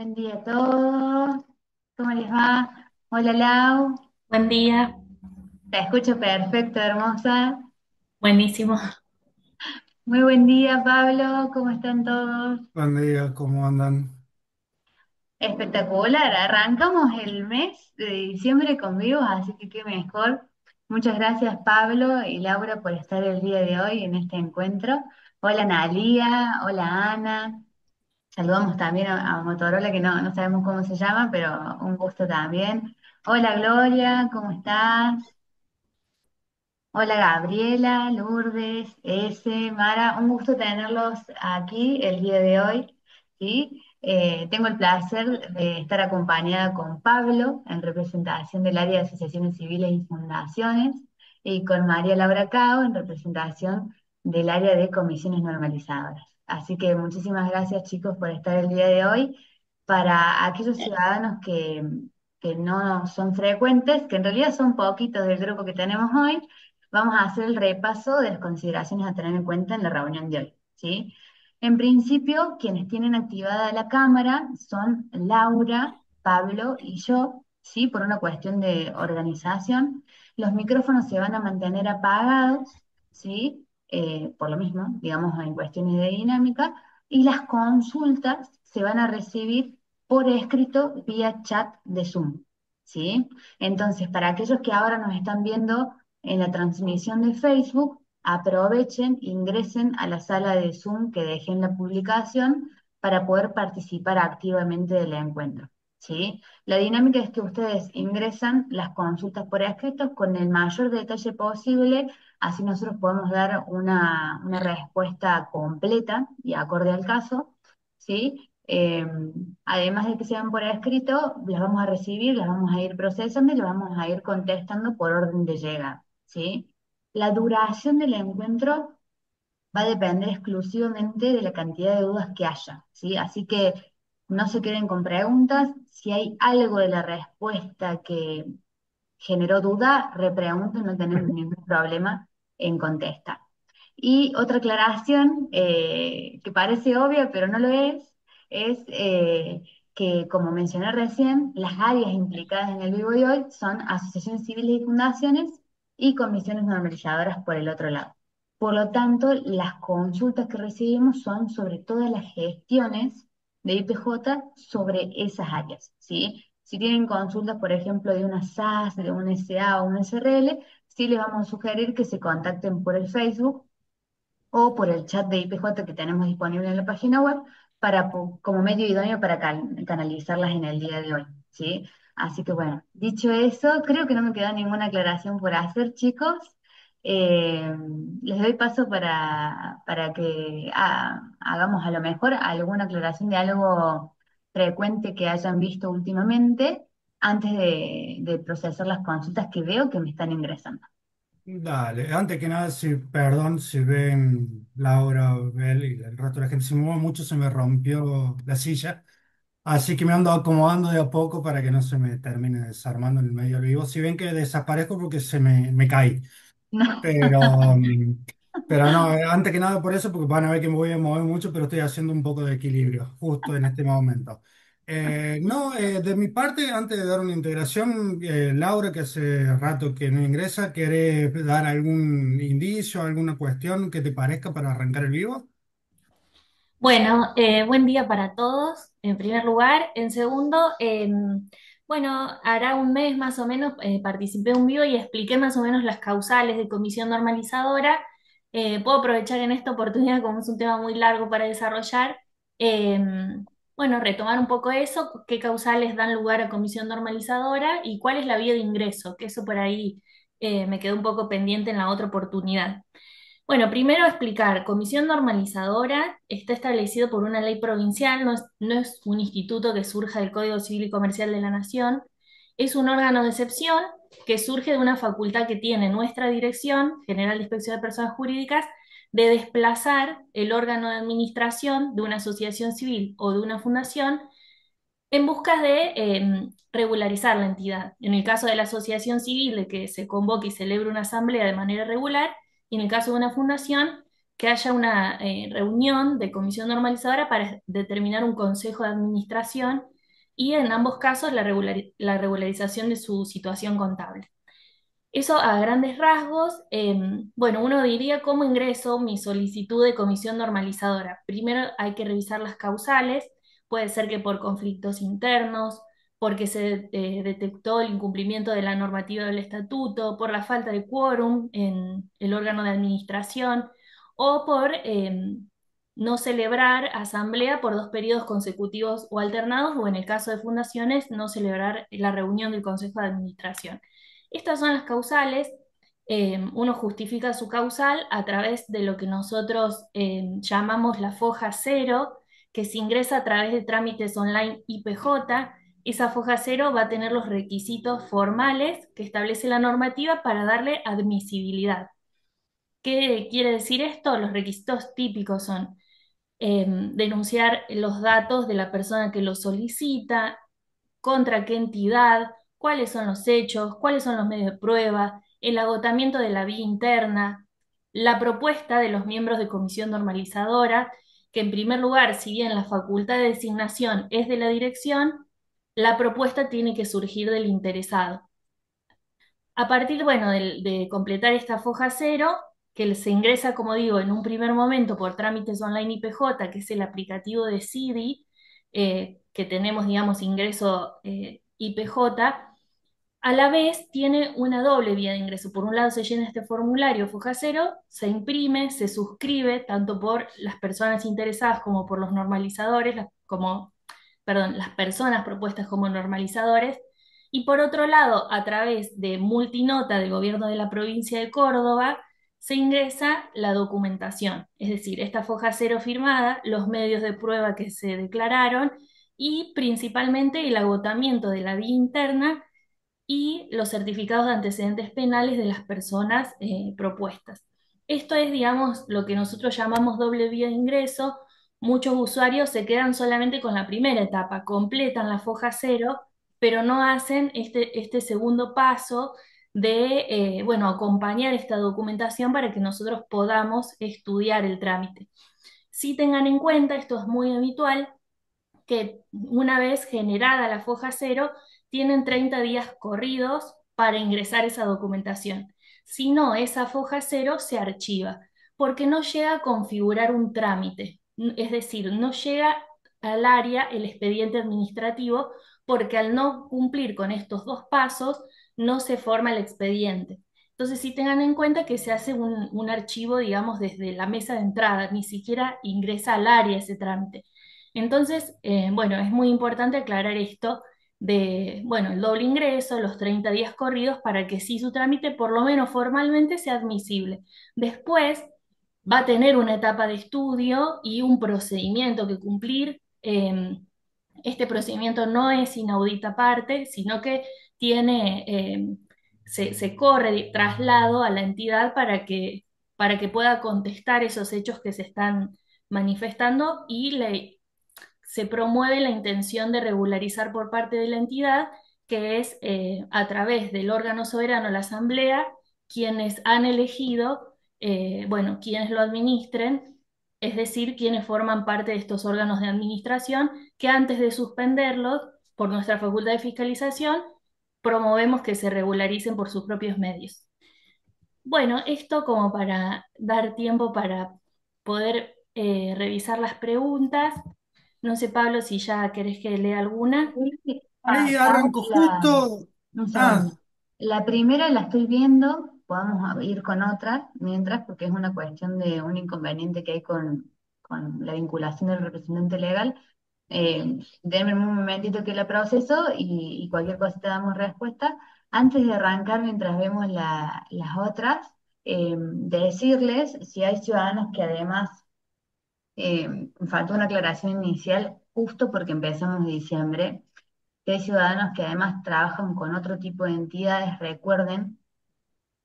Buen día a todos. ¿Cómo les va? Hola Lau. Buen día, Te escucho perfecto, hermosa. buenísimo. Muy buen día, Pablo. ¿Cómo están todos? Buen día, ¿cómo andan? Espectacular. Arrancamos el mes de diciembre con vivos, así que qué mejor. Muchas gracias, Pablo y Laura, por estar el día de hoy en este encuentro. Hola, Analía. Hola, Ana. Saludamos también a Motorola, que no sabemos cómo se llama, pero un gusto también. Hola, Gloria. ¿Cómo estás? Hola Gabriela, Lourdes, Mara, un gusto tenerlos aquí el día de hoy, ¿sí? Tengo el placer de estar acompañada con Pablo en representación del área de asociaciones civiles y fundaciones y con María Laura Cao en representación del área de comisiones normalizadoras. Así que muchísimas gracias chicos por estar el día de hoy. Para aquellos ciudadanos que no son frecuentes, que en realidad son poquitos del grupo que tenemos hoy, vamos a hacer el repaso de las consideraciones a tener en cuenta en la reunión de hoy, ¿sí? En principio, quienes tienen activada la cámara son Laura, Pablo y yo, ¿sí? Por una cuestión de organización. Los micrófonos se van a mantener apagados, ¿sí? Por lo mismo, digamos, en cuestiones de dinámica, y las consultas se van a recibir por escrito vía chat de Zoom, ¿sí? Entonces, para aquellos que ahora nos están viendo en la transmisión de Facebook, aprovechen, ingresen a la sala de Zoom que dejé en la publicación para poder participar activamente del encuentro, ¿sí? La dinámica es que ustedes ingresan las consultas por escrito con el mayor detalle posible, así nosotros podemos dar una respuesta completa y acorde al caso, ¿sí? Además de que sean por escrito, las vamos a recibir, las vamos a ir procesando y las vamos a ir contestando por orden de llegada, ¿sí? La duración del encuentro va a depender exclusivamente de la cantidad de dudas que haya, ¿sí? Así que no se queden con preguntas. Si hay algo de la respuesta que generó duda, repregunten, no tenemos ningún problema en contestar. Y otra aclaración que parece obvia, pero no lo es que, como mencioné recién, las áreas implicadas en el vivo de hoy son asociaciones civiles y fundaciones y comisiones normalizadoras por el otro lado. Por lo tanto, las consultas que recibimos son sobre todas las gestiones de IPJ sobre esas áreas, ¿sí? Si tienen consultas, por ejemplo, de una SAS, de un SA o un SRL, sí les vamos a sugerir que se contacten por el Facebook o por el chat de IPJ que tenemos disponible en la página web como medio idóneo para canalizarlas en el día de hoy, ¿sí? Así que bueno, dicho eso, creo que no me queda ninguna aclaración por hacer, chicos. Eh, Les doy paso para que hagamos a lo mejor alguna aclaración de algo frecuente que hayan visto últimamente antes de procesar las consultas que veo que me están ingresando. Dale, antes que nada, perdón si ven Laura, Bel y el resto de la gente se mueve mucho, se me rompió la silla, así que me ando acomodando de a poco para que no se me termine desarmando en el medio del vivo. Si ven que desaparezco porque me caí. No. Pero, pero no, antes que nada por eso, porque van a ver que me voy a mover mucho, pero estoy haciendo un poco de equilibrio justo en este momento. No, de mi parte, antes de dar una integración, Laura, que hace rato que no ingresa, ¿querés dar algún indicio, alguna cuestión que te parezca para arrancar el vivo? Bueno, buen día para todos, en primer lugar. En segundo, bueno, hará un mes más o menos participé en un vivo y expliqué más o menos las causales de comisión normalizadora. Puedo aprovechar en esta oportunidad, como es un tema muy largo para desarrollar, eh, bueno, retomar un poco eso, qué causales dan lugar a comisión normalizadora y cuál es la vía de ingreso, que eso por ahí me quedó un poco pendiente en la otra oportunidad. Bueno, primero explicar, comisión normalizadora está establecido por una ley provincial, no es un instituto que surja del Código Civil y Comercial de la Nación, es un órgano de excepción que surge de una facultad que tiene nuestra Dirección General de Inspección de Personas Jurídicas de desplazar el órgano de administración de una asociación civil o de una fundación en busca de regularizar la entidad. En el caso de la asociación civil, de que se convoque y celebre una asamblea de manera regular, y en el caso de una fundación, que haya una reunión de comisión normalizadora para determinar un consejo de administración y en ambos casos la regularización de su situación contable. Eso a grandes rasgos, bueno, uno diría cómo ingreso mi solicitud de comisión normalizadora. Primero hay que revisar las causales, puede ser que por conflictos internos, porque se detectó el incumplimiento de la normativa del estatuto, por la falta de quórum en el órgano de administración o por no celebrar asamblea por 2 periodos consecutivos o alternados, o en el caso de fundaciones, no celebrar la reunión del Consejo de Administración. Estas son las causales. Uno justifica su causal a través de lo que nosotros llamamos la foja cero, que se ingresa a través de trámites online IPJ. Esa foja cero va a tener los requisitos formales que establece la normativa para darle admisibilidad. ¿Qué quiere decir esto? Los requisitos típicos son denunciar los datos de la persona que lo solicita, contra qué entidad, cuáles son los hechos, cuáles son los medios de prueba, el agotamiento de la vía interna, la propuesta de los miembros de comisión normalizadora, que en primer lugar, si bien la facultad de designación es de la dirección, la propuesta tiene que surgir del interesado. A partir, bueno, de completar esta foja cero, que se ingresa, como digo, en un primer momento por trámites online IPJ, que es el aplicativo de CIDI, que tenemos, digamos, ingreso IPJ, a la vez tiene una doble vía de ingreso. Por un lado se llena este formulario foja cero, se imprime, se suscribe tanto por las personas interesadas como por los normalizadores, perdón, las personas propuestas como normalizadores. Y por otro lado, a través de multinota del gobierno de la provincia de Córdoba, se ingresa la documentación, es decir, esta foja cero firmada, los medios de prueba que se declararon y principalmente el agotamiento de la vía interna y los certificados de antecedentes penales de las personas propuestas. Esto es, digamos, lo que nosotros llamamos doble vía de ingreso. Muchos usuarios se quedan solamente con la primera etapa, completan la foja cero, pero no hacen este segundo paso de, bueno, acompañar esta documentación para que nosotros podamos estudiar el trámite. Si tengan en cuenta, esto es muy habitual, que una vez generada la foja cero, tienen 30 días corridos para ingresar esa documentación. Si no, esa foja cero se archiva porque no llega a configurar un trámite, es decir, no llega al área el expediente administrativo porque al no cumplir con estos 2 pasos no se forma el expediente. Entonces, sí tengan en cuenta que se hace un archivo, digamos, desde la mesa de entrada, ni siquiera ingresa al área ese trámite. Entonces, bueno, es muy importante aclarar esto de, bueno, el doble ingreso, los 30 días corridos, para que sí su trámite, por lo menos formalmente, sea admisible. Después va a tener una etapa de estudio y un procedimiento que cumplir. Este procedimiento no es inaudita aparte, sino que tiene, se corre de traslado a la entidad para que pueda contestar esos hechos que se están manifestando y se promueve la intención de regularizar por parte de la entidad, que es a través del órgano soberano, la Asamblea, quienes han elegido, bueno, quienes lo administren, es decir, quienes forman parte de estos órganos de administración, que antes de suspenderlos por nuestra facultad de fiscalización, promovemos que se regularicen por sus propios medios. Bueno, esto como para dar tiempo para poder revisar las preguntas. No sé, Pablo, si ya querés que lea alguna. Sí, Ahí estamos arranco justo. un Ah, segundo. La primera la estoy viendo, podemos ir con otra mientras, porque es una cuestión de un inconveniente que hay con la vinculación del representante legal. Denme un momentito que la proceso y cualquier cosa te damos respuesta. Antes de arrancar, mientras vemos las otras, decirles si hay ciudadanos que además faltó una aclaración inicial justo porque empezamos diciembre, que hay ciudadanos que además trabajan con otro tipo de entidades. Recuerden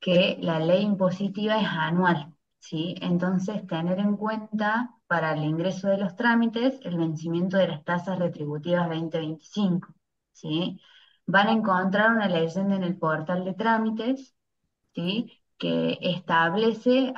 que la ley impositiva es anual, ¿sí? Entonces, tener en cuenta para el ingreso de los trámites el vencimiento de las tasas retributivas 2025, ¿sí? Van a encontrar una leyenda en el portal de trámites, ¿sí? Que establece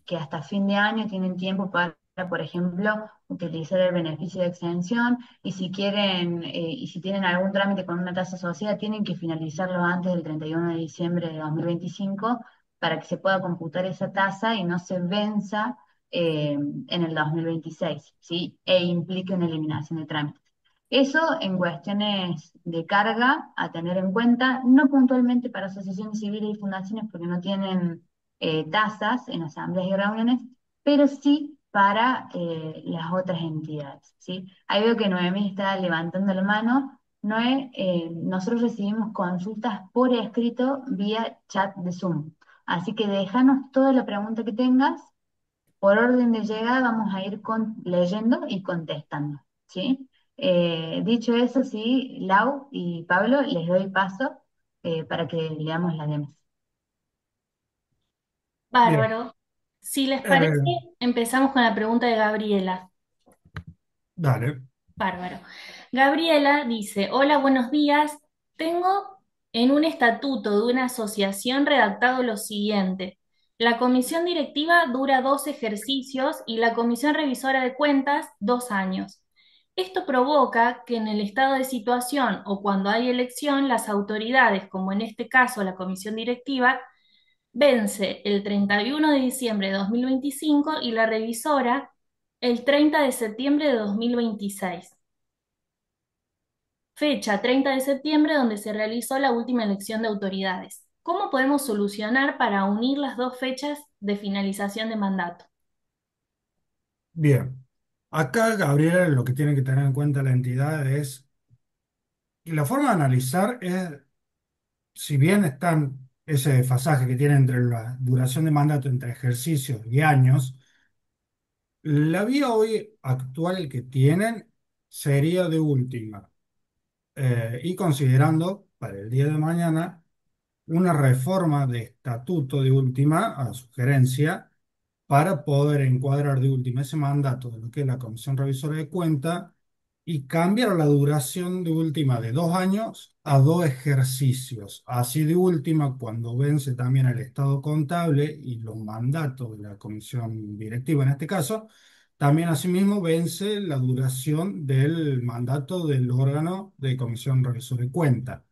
que hasta fin de año tienen tiempo para por ejemplo, utilizar el beneficio de exención y si quieren, y si tienen algún trámite con una tasa asociada, tienen que finalizarlo antes del 31 de diciembre de 2025 para que se pueda computar esa tasa y no se venza en el 2026, ¿sí? E implique una eliminación de trámites. Eso en cuestiones de carga a tener en cuenta, no puntualmente para asociaciones civiles y fundaciones porque no tienen tasas en asambleas y reuniones, pero sí para las otras entidades, ¿sí? Ahí veo que Noemí está levantando la mano. Noé, nosotros recibimos consultas por escrito vía chat de Zoom, así que déjanos toda la pregunta que tengas. Por orden de llegada vamos a ir leyendo y contestando, ¿sí? Dicho eso, sí, Lau y Pablo, les doy paso para que leamos las demás. Bien, Bárbaro. Si les parece, eh, empezamos con la pregunta de Gabriela. dale. Bárbaro. Gabriela dice, hola, buenos días. Tengo en un estatuto de una asociación redactado lo siguiente. La comisión directiva dura 2 ejercicios y la comisión revisora de cuentas 2 años. Esto provoca que en el estado de situación o cuando hay elección, las autoridades, como en este caso la comisión directiva, vence el 31 de diciembre de 2025 y la revisora el 30 de septiembre de 2026, fecha 30 de septiembre donde se realizó la última elección de autoridades. ¿Cómo podemos solucionar para unir las dos fechas de finalización de mandato? Bien. Acá, Gabriela, lo que tiene que tener en cuenta la entidad es, y la forma de analizar es, si bien están ese desfasaje que tiene entre la duración de mandato entre ejercicios y años, la vía hoy actual que tienen sería de última. Y considerando para el día de mañana una reforma de estatuto de última a sugerencia para poder encuadrar de última ese mandato de lo que es la Comisión Revisora de Cuenta y cambiar la duración de última de 2 años a 2 ejercicios. Así de última, cuando vence también el estado contable y los mandatos de la comisión directiva en este caso, también asimismo vence la duración del mandato del órgano de Comisión Revisora de Cuenta.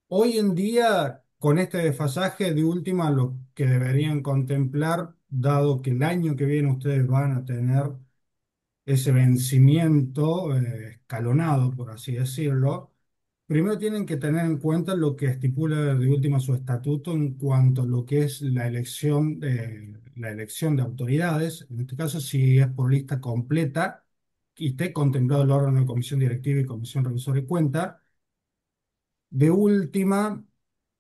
Hoy en día, con este desfasaje de última, lo que deberían contemplar, dado que el año que viene ustedes van a tener ese vencimiento escalonado, por así decirlo, primero tienen que tener en cuenta lo que estipula de última su estatuto en cuanto a lo que es la elección de autoridades, en este caso si es por lista completa y esté contemplado el órgano de comisión directiva y comisión revisora de cuenta. De última,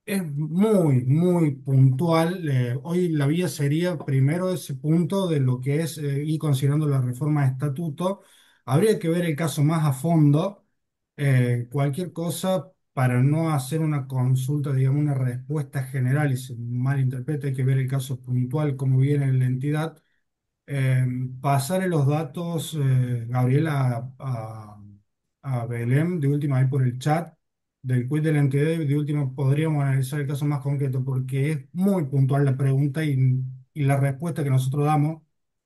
es muy, muy puntual. Hoy la vía sería primero ese punto de lo que es, y considerando la reforma de estatuto, habría que ver el caso más a fondo. Cualquier cosa para no hacer una consulta, digamos, una respuesta general y se malinterprete, hay que ver el caso puntual, cómo viene en la entidad. Eh, Pasarle los datos, Gabriela, a Belén, de última ahí por el chat del quiz de la entidad, y de última podríamos analizar el caso más concreto porque es muy puntual la pregunta y la respuesta que nosotros damos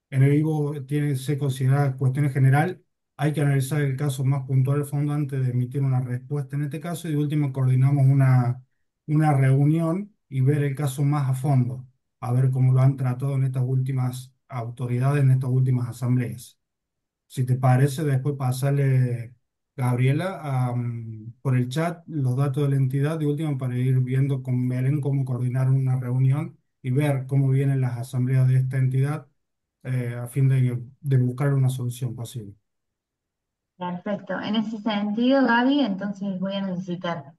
en el vivo tiene que ser considerada cuestión general. Hay que analizar el caso más puntual a fondo antes de emitir una respuesta en este caso y de última coordinamos una reunión y ver el caso más a fondo a ver cómo lo han tratado en estas últimas autoridades, en estas últimas asambleas. Si te parece, después pasarle, Gabriela, por el chat los datos de la entidad de última para ir viendo con Belén cómo coordinar una reunión y ver cómo vienen las asambleas de esta entidad a fin de buscar una solución posible. Perfecto. En ese sentido, Gaby, entonces voy a necesitar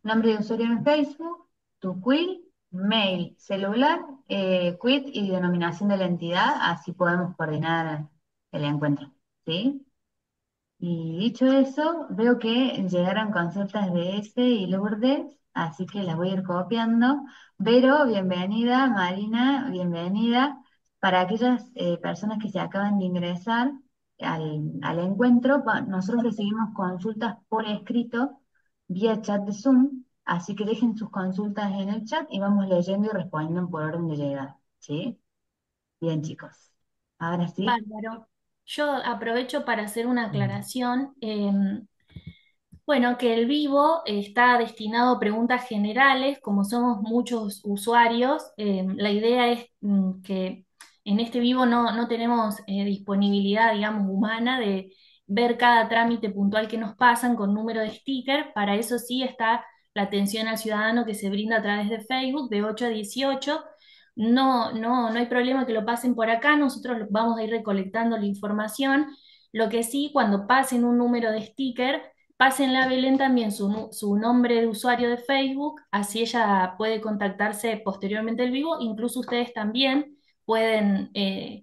nombre de usuario en Facebook, tu quill, mail, celular, quit y denominación de la entidad, así podemos coordinar el encuentro. ¿Sí? Y dicho eso, veo que llegaron consultas de ese y Lourdes, así que las voy a ir copiando. Vero, bienvenida. Marina, bienvenida. Para aquellas personas que se acaban de ingresar al encuentro, nosotros recibimos consultas por escrito vía chat de Zoom, así que dejen sus consultas en el chat y vamos leyendo y respondiendo por orden de llegada. ¿Sí? Bien, chicos. Ahora sí. Bárbaro. Yo aprovecho para hacer una Mm. aclaración. Bueno, que el vivo está destinado a preguntas generales, como somos muchos usuarios, la idea es que en este vivo no tenemos disponibilidad, digamos, humana de ver cada trámite puntual que nos pasan con número de sticker. Para eso sí está la atención al ciudadano que se brinda a través de Facebook de 8 a 18. No hay problema que lo pasen por acá, nosotros vamos a ir recolectando la información. Lo que sí, cuando pasen un número de sticker, pásenle a Belén también su nombre de usuario de Facebook, así ella puede contactarse posteriormente al vivo. Incluso ustedes también pueden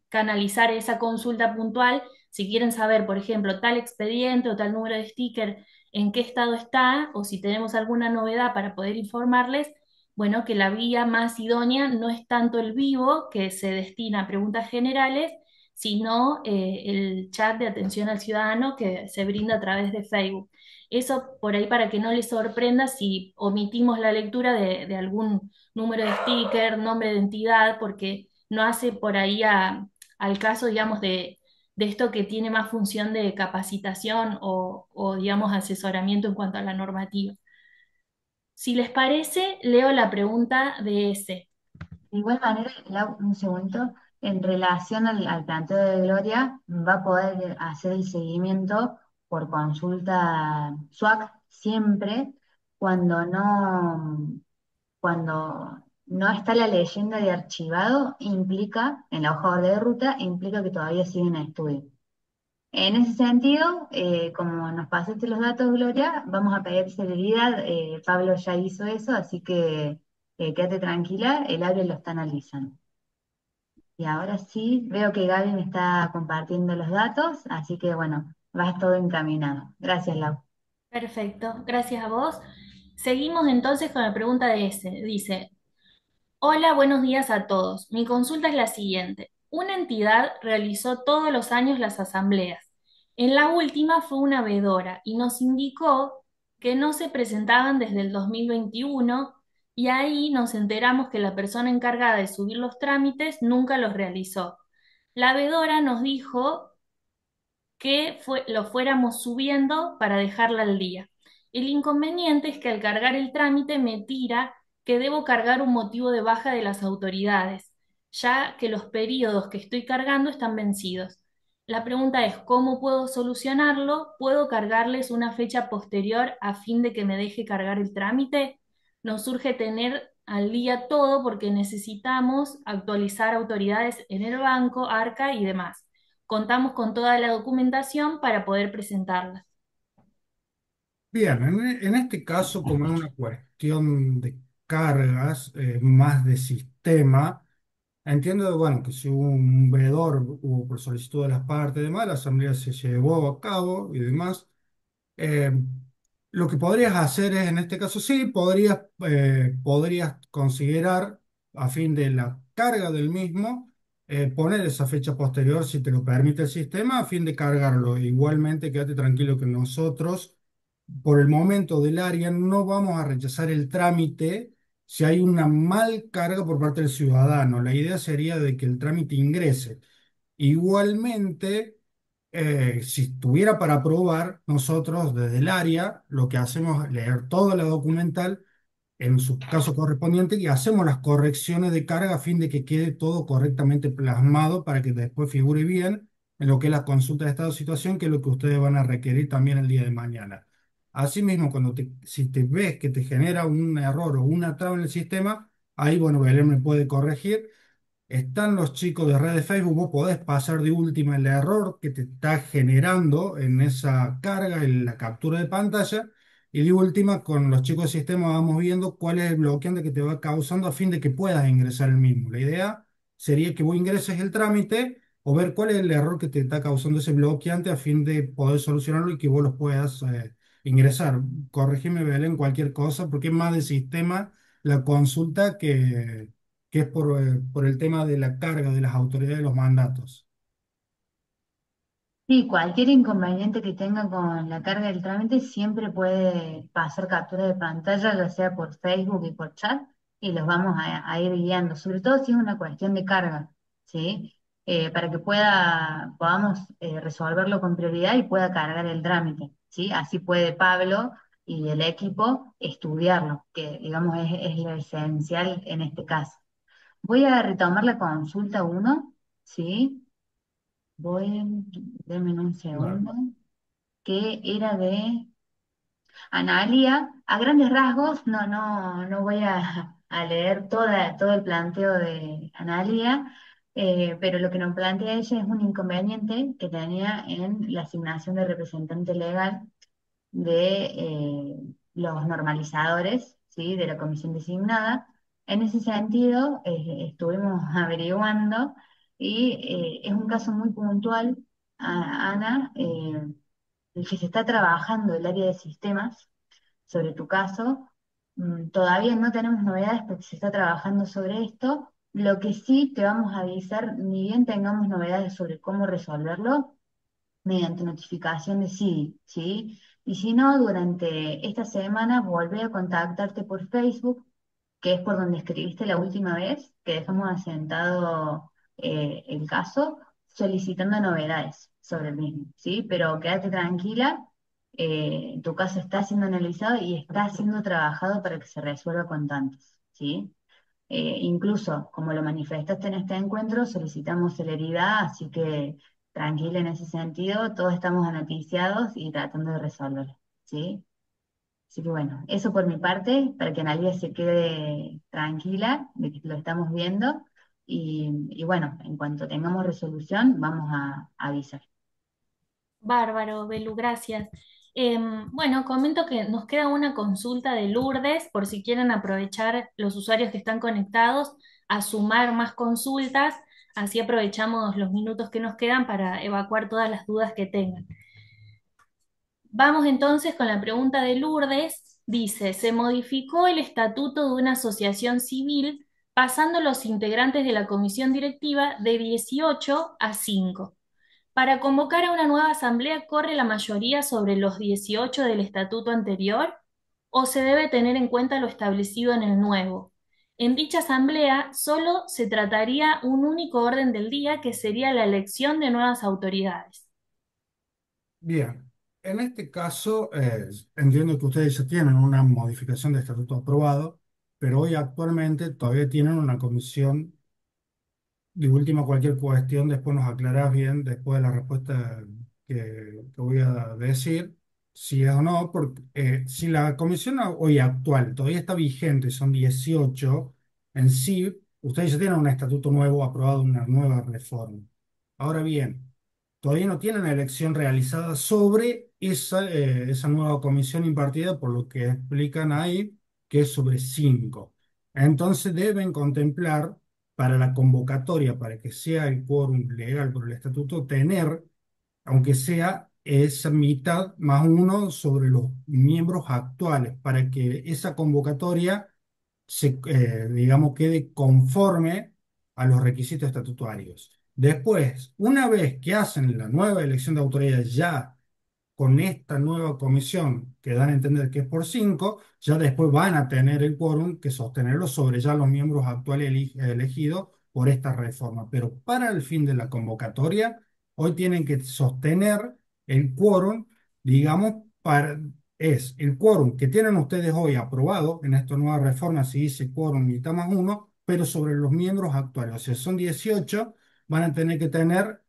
canalizar esa consulta puntual si quieren saber, por ejemplo, tal expediente o tal número de sticker, en qué estado está, o si tenemos alguna novedad para poder informarles. Bueno, que la vía más idónea no es tanto el vivo, que se destina a preguntas generales, sino el chat de atención al ciudadano que se brinda a través de Facebook. Eso por ahí para que no les sorprenda si omitimos la lectura de algún número de sticker, nombre de entidad, porque no hace por ahí al caso, digamos, de esto que tiene más función de capacitación o, digamos, asesoramiento en cuanto a la normativa. Si les parece, leo la pregunta de ese. De igual manera, un segundo, en relación al planteo de Gloria, va a poder hacer el seguimiento por consulta SWAC siempre cuando cuando no está la leyenda de archivado, implica, en la hoja verde de ruta, implica que todavía sigue en estudio. En ese sentido, como nos pasaste los datos, Gloria, vamos a pedir celeridad. Pablo ya hizo eso, así que quédate tranquila, el área lo está analizando. Y ahora sí, veo que Gaby me está compartiendo los datos, así que bueno, va todo encaminado. Gracias, Lau. Perfecto, gracias a vos. Seguimos entonces con la pregunta de ese. Dice, hola, buenos días a todos. Mi consulta es la siguiente. Una entidad realizó todos los años las asambleas. En la última fue una veedora y nos indicó que no se presentaban desde el 2021, y ahí nos enteramos que la persona encargada de subir los trámites nunca los realizó. La veedora nos dijo que lo fuéramos subiendo para dejarla al día. El inconveniente es que al cargar el trámite me tira que debo cargar un motivo de baja de las autoridades, ya que los periodos que estoy cargando están vencidos. La pregunta es, ¿cómo puedo solucionarlo? ¿Puedo cargarles una fecha posterior a fin de que me deje cargar el trámite? Nos surge tener al día todo porque necesitamos actualizar autoridades en el banco, ARCA y demás. Contamos con toda la documentación para poder presentarla. Bien, en este caso, como es una cuestión de cargas, más de sistema, entiendo, bueno, que si hubo un veedor, hubo por solicitud de las partes y demás, la asamblea se llevó a cabo y demás. Eh, lo que podrías hacer es, en este caso, sí, podrías considerar, a fin de la carga del mismo, poner esa fecha posterior, si te lo permite el sistema, a fin de cargarlo. Igualmente, quédate tranquilo que nosotros, por el momento del área, no vamos a rechazar el trámite si hay una mal carga por parte del ciudadano. La idea sería de que el trámite ingrese. Igualmente, si estuviera para aprobar, nosotros desde el área lo que hacemos es leer toda la documental en su caso correspondiente y hacemos las correcciones de carga a fin de que quede todo correctamente plasmado para que después figure bien en lo que es la consulta de estado de situación, que es lo que ustedes van a requerir también el día de mañana. Asimismo, si te ves que te genera un error o una traba en el sistema, ahí, bueno, Belén me puede corregir. Están los chicos de red de Facebook, vos podés pasar de última el error que te está generando en esa carga, en la captura de pantalla, y de última con los chicos de sistema vamos viendo cuál es el bloqueante que te va causando a fin de que puedas ingresar el mismo. La idea sería que vos ingreses el trámite o ver cuál es el error que te está causando ese bloqueante a fin de poder solucionarlo y que vos los puedas ingresar. Corregime, Belén, cualquier cosa, porque es más de sistema la consulta que es por el tema de la carga de las autoridades de los mandatos. Sí, cualquier inconveniente que tenga con la carga del trámite siempre puede pasar captura de pantalla, ya sea por Facebook y por chat, y los vamos a ir guiando, sobre todo si es una cuestión de carga, ¿sí? para que podamos resolverlo con prioridad y pueda cargar el trámite, ¿sí? Así puede Pablo y el equipo estudiarlo, que digamos es lo esencial en este caso. Voy a retomar la consulta uno, ¿sí? Denme un Bueno, segundo, que era de Analia. A grandes rasgos, no voy a leer todo el planteo de Analia, pero lo que nos plantea ella es un inconveniente que tenía en la asignación de representante legal de los normalizadores, ¿sí? De la comisión designada. En ese sentido, estuvimos averiguando y es un caso muy puntual, Ana, el que se está trabajando el área de sistemas sobre tu caso. Todavía no tenemos novedades porque se está trabajando sobre esto. Lo que sí te vamos a avisar, ni bien tengamos novedades sobre cómo resolverlo, mediante notificación de sí, ¿sí? Y si no, durante esta semana volvé a contactarte por Facebook, que es por donde escribiste la última vez, que dejamos asentado el caso, solicitando novedades sobre el mismo, ¿sí? Pero quédate tranquila, tu caso está siendo analizado y está siendo trabajado para que se resuelva cuanto antes, ¿sí? Incluso, como lo manifestaste en este encuentro, solicitamos celeridad, así que tranquila en ese sentido, todos estamos anoticiados y tratando de resolver, ¿sí? Así que bueno, eso por mi parte, para que Analia se quede tranquila de que lo estamos viendo y bueno, en cuanto tengamos resolución, vamos a avisar. Bárbaro, Belu, gracias. Bueno, comento que nos queda una consulta de Lourdes, por si quieren aprovechar los usuarios que están conectados a sumar más consultas, así aprovechamos los minutos que nos quedan para evacuar todas las dudas que tengan. Vamos entonces con la pregunta de Lourdes. Dice, se modificó el estatuto de una asociación civil pasando los integrantes de la comisión directiva de 18 a 5. Para convocar a una nueva asamblea, ¿corre la mayoría sobre los 18 del estatuto anterior o se debe tener en cuenta lo establecido en el nuevo? En dicha asamblea solo se trataría un único orden del día que sería la elección de nuevas autoridades. bien. En este caso, entiendo que ustedes ya tienen una modificación de estatuto aprobado, pero hoy actualmente todavía tienen una comisión. De última, cualquier cuestión, después nos aclarás bien, después de la respuesta que voy a decir, si es o no, porque si la comisión hoy actual todavía está vigente, son 18 en sí, ustedes ya tienen un estatuto nuevo aprobado, una nueva reforma. Ahora bien, todavía no tienen elección realizada sobre esa nueva comisión impartida, por lo que explican ahí, que es sobre 5. Entonces deben contemplar para la convocatoria, para que sea el quórum legal por el estatuto, tener, aunque sea esa mitad más uno sobre los miembros actuales, para que esa convocatoria digamos, quede conforme a los requisitos estatutarios. Después, una vez que hacen la nueva elección de autoridad ya con esta nueva comisión que dan a entender que es por 5, ya después van a tener el quórum que sostenerlo sobre ya los miembros actuales elegidos por esta reforma. Pero para el fin de la convocatoria, hoy tienen que sostener el quórum, digamos, es el quórum que tienen ustedes hoy aprobado en esta nueva reforma, si dice quórum mitad más uno, pero sobre los miembros actuales. O sea, son 18, van a tener que tener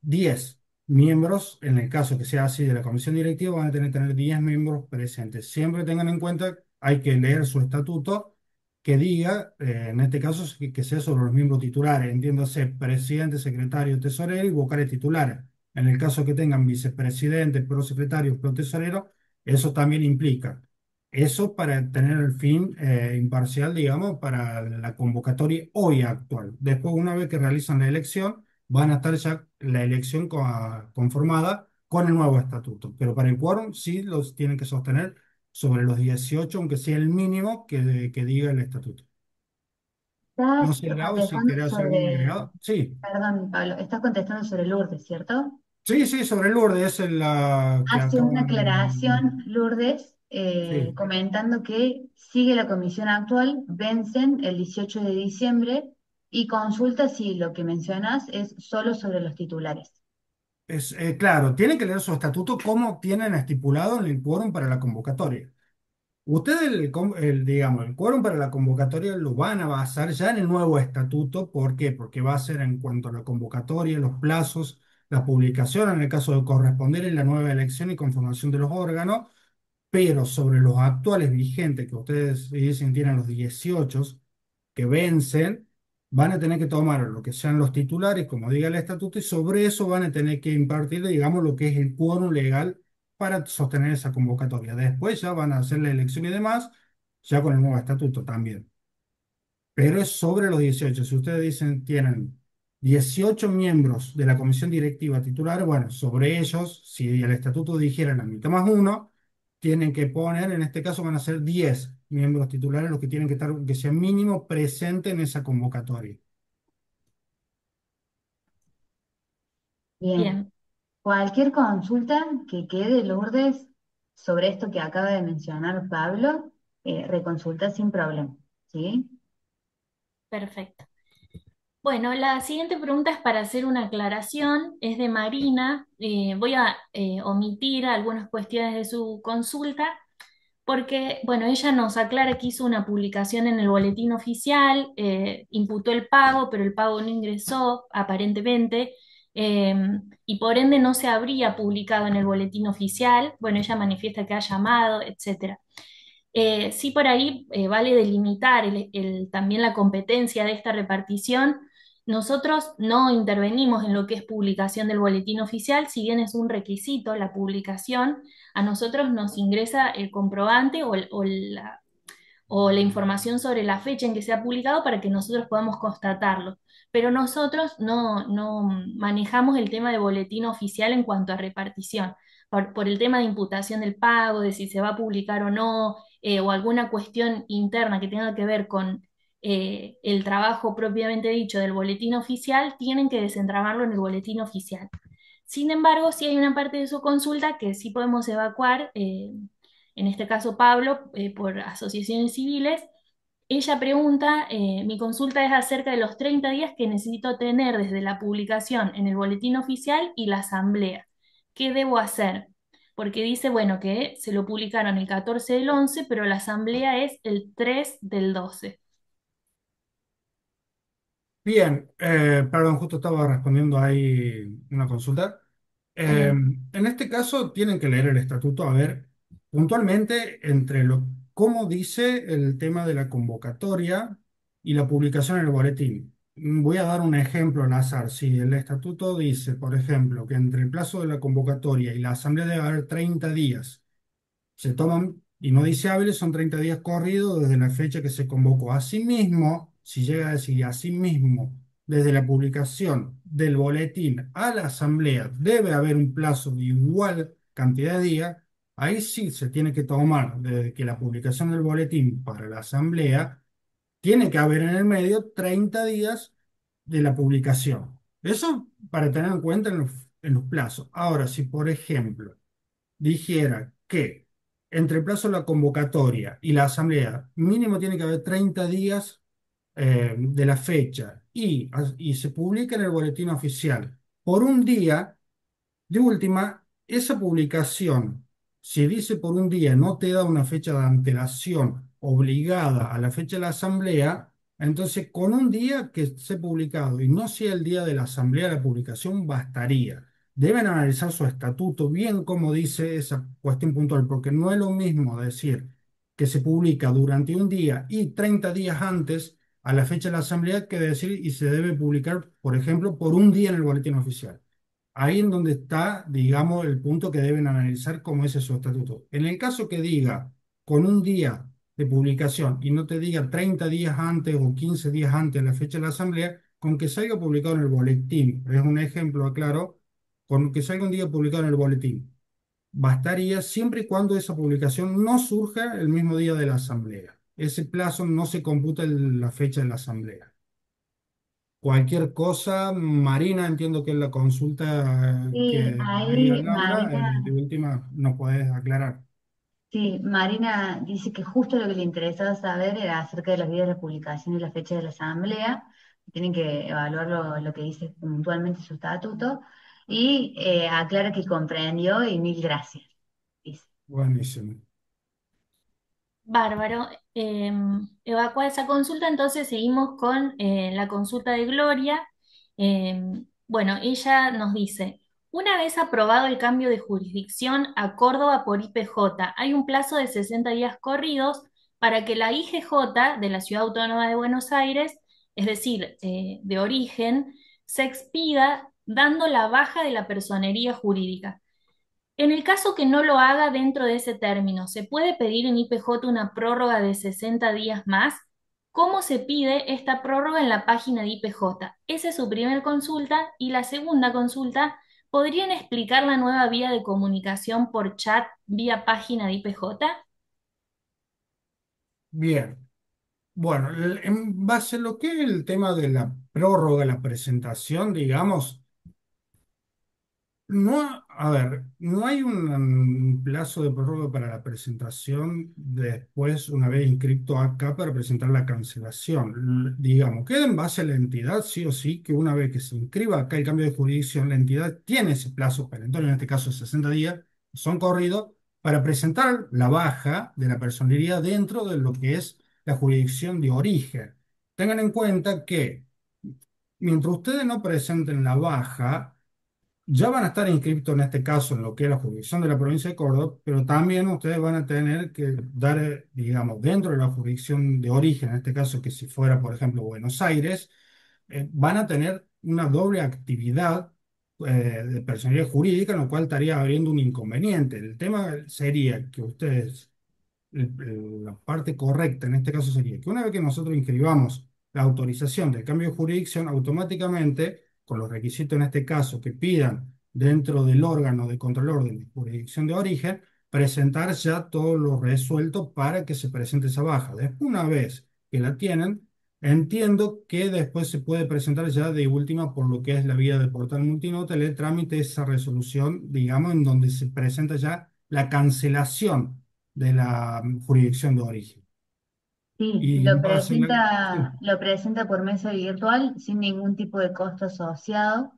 10 miembros, en el caso que sea así de la comisión directiva, van a tener 10 miembros presentes. Siempre tengan en cuenta, hay que leer su estatuto que diga, en este caso, que sea sobre los miembros titulares, entiéndase, presidente, secretario, tesorero y vocales titulares. En el caso que tengan vicepresidente, prosecretario, protesorero, eso también implica. Eso para tener el fin imparcial, digamos, para la convocatoria hoy actual. Después, una vez que realizan la elección, van a estar ya la elección conformada con el nuevo estatuto. Pero para el quórum sí los tienen que sostener sobre los 18, aunque sea el mínimo que diga el estatuto. No Estás sé, Lau, si contestando querés hacer algún sobre, agregado. Sí, perdón, Pablo, estás contestando sobre Lourdes, ¿cierto? sí, sí, sobre Lourdes, es la que Hace una acaban. aclaración, Lourdes, Sí, comentando que sigue la comisión actual, vencen el 18 de diciembre, Y consulta si lo que mencionas es solo sobre los titulares. Claro, tienen que leer su estatuto como tienen estipulado en el quórum para la convocatoria. Ustedes, digamos, el quórum para la convocatoria lo van a basar ya en el nuevo estatuto. ¿Por qué? Porque va a ser en cuanto a la convocatoria, los plazos, la publicación en el caso de corresponder en la nueva elección y conformación de los órganos, pero sobre los actuales vigentes que ustedes dicen tienen los 18 que vencen, van a tener que tomar lo que sean los titulares, como diga el estatuto, y sobre eso van a tener que impartir, digamos, lo que es el quórum legal para sostener esa convocatoria. Después ya van a hacer la elección y demás, ya con el nuevo estatuto también. Pero es sobre los 18. Si ustedes dicen tienen 18 miembros de la comisión directiva titular, bueno, sobre ellos, si el estatuto dijera la mitad más uno, tienen que poner, en este caso van a ser 10 miembros titulares los que tienen que estar, que sea mínimo presente en esa convocatoria. Bien. Bien, Cualquier consulta que quede, Lourdes, sobre esto que acaba de mencionar Pablo, reconsulta sin problema, ¿sí? perfecto. Bueno, la siguiente pregunta es para hacer una aclaración, es de Marina. Voy a omitir algunas cuestiones de su consulta porque, bueno, ella nos aclara que hizo una publicación en el boletín oficial, imputó el pago, pero el pago no ingresó aparentemente, eh, y por ende no se habría publicado en el boletín oficial. Bueno, ella manifiesta que ha llamado, etcétera. Sí, por ahí vale delimitar también la competencia de esta repartición. Nosotros no intervenimos en lo que es publicación del boletín oficial, si bien es un requisito la publicación, a nosotros nos ingresa el comprobante o la información sobre la fecha en que se ha publicado para que nosotros podamos constatarlo. Pero nosotros no manejamos el tema de boletín oficial en cuanto a repartición, por el tema de imputación del pago, de si se va a publicar o no, o alguna cuestión interna que tenga que ver con el trabajo propiamente dicho del boletín oficial, tienen que desentramarlo en el boletín oficial. Sin embargo, sí hay una parte de su consulta que sí podemos evacuar, en este caso Pablo, por asociaciones civiles. Ella pregunta, mi consulta es acerca de los 30 días que necesito tener desde la publicación en el boletín oficial y la asamblea. ¿Qué debo hacer? Porque dice, bueno, que se lo publicaron el 14 del 11, pero la asamblea es el 3 del 12. Bien, perdón, justo estaba respondiendo ahí una consulta. Bien, En este caso tienen que leer el estatuto a ver puntualmente entre lo cómo dice el tema de la convocatoria y la publicación en el boletín. Voy a dar un ejemplo al azar. Si el estatuto dice, por ejemplo, que entre el plazo de la convocatoria y la asamblea debe haber 30 días, se toman, y no dice hábiles, son 30 días corridos desde la fecha que se convocó. Asimismo, si llega a decir asimismo, desde la publicación del boletín a la asamblea debe haber un plazo de igual cantidad de días, ahí sí se tiene que tomar desde que la publicación del boletín para la asamblea, tiene que haber en el medio 30 días de la publicación. Eso para tener en cuenta en los plazos. Ahora, si por ejemplo dijera que entre el plazo de la convocatoria y la asamblea mínimo tiene que haber 30 días de la fecha y se publica en el boletín oficial por un día, de última, esa publicación, si dice por un día, no te da una fecha de antelación obligada a la fecha de la asamblea, entonces con un día que esté publicado y no sea el día de la asamblea, la publicación bastaría. Deben analizar su estatuto bien como dice esa cuestión puntual, porque no es lo mismo decir que se publica durante un día y 30 días antes a la fecha de la asamblea que decir y se debe publicar, por ejemplo, por un día en el boletín oficial. Ahí en donde está, digamos, el punto que deben analizar cómo es su estatuto. En el caso que diga con un día de publicación y no te diga 30 días antes o 15 días antes de la fecha de la asamblea, con que salga publicado en el boletín, es un ejemplo, aclaro, con que salga un día publicado en el boletín, bastaría siempre y cuando esa publicación no surja el mismo día de la asamblea. Ese plazo no se computa en la fecha de la asamblea. Cualquier cosa, Marina, entiendo que es la consulta Sí, que haría ahí Laura, Marina, de última nos podés aclarar. sí, Marina dice que justo lo que le interesaba saber era acerca de los días de publicación y la fecha de la asamblea, tienen que evaluar lo que dice puntualmente su estatuto y aclara que comprendió y mil gracias, dice. Buenísimo. Bárbaro. Evacua esa consulta, entonces seguimos con la consulta de Gloria. Bueno, ella nos dice, una vez aprobado el cambio de jurisdicción a Córdoba por IPJ, hay un plazo de 60 días corridos para que la IGJ de la Ciudad Autónoma de Buenos Aires, es decir, de origen, se expida dando la baja de la personería jurídica. En el caso que no lo haga dentro de ese término, ¿se puede pedir en IPJ una prórroga de 60 días más? ¿Cómo se pide esta prórroga en la página de IPJ? Esa es su primera consulta. Y la segunda consulta, ¿podrían explicar la nueva vía de comunicación por chat vía página de IPJ? Bien. Bueno, en base a lo que es el tema de la prórroga, la presentación, digamos, no, a ver, no hay un plazo de prórroga para la presentación después, una vez inscrito acá, para presentar la cancelación. Digamos, queda en base a la entidad, sí o sí, que una vez que se inscriba acá el cambio de jurisdicción, la entidad tiene ese plazo perentorio, en este caso 60 días, son corridos, para presentar la baja de la personería dentro de lo que es la jurisdicción de origen. Tengan en cuenta que mientras ustedes no presenten la baja, ya van a estar inscritos en este caso en lo que es la jurisdicción de la provincia de Córdoba, pero también ustedes van a tener que dar, digamos, dentro de la jurisdicción de origen, en este caso que si fuera, por ejemplo, Buenos Aires, van a tener una doble actividad de personalidad jurídica, en lo cual estaría habiendo un inconveniente. El tema sería que ustedes la parte correcta en este caso sería que una vez que nosotros inscribamos la autorización del cambio de jurisdicción, automáticamente, con los requisitos en este caso que pidan dentro del órgano de control de la jurisdicción de origen, presentar ya todo lo resuelto para que se presente esa baja. Después, una vez que la tienen, entiendo que después se puede presentar ya de última por lo que es la vía de portal multinota, el trámite, esa resolución, digamos, en donde se presenta ya la cancelación de la jurisdicción de origen. Sí, Y en base a la... Sí, lo presenta por mesa virtual sin ningún tipo de costo asociado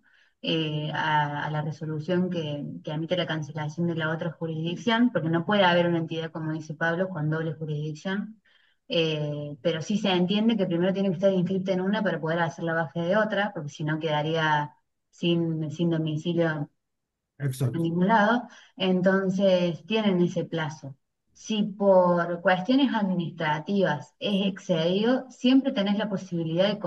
a la resolución que emite la cancelación de la otra jurisdicción, porque no puede haber una entidad, como dice Pablo, con doble jurisdicción. Pero sí se entiende que primero tiene que estar inscrita en una para poder hacer la baja de otra, porque si no quedaría sin domicilio en exacto. ningún lado, entonces tienen ese plazo. Si por cuestiones administrativas es excedido, siempre tenés la posibilidad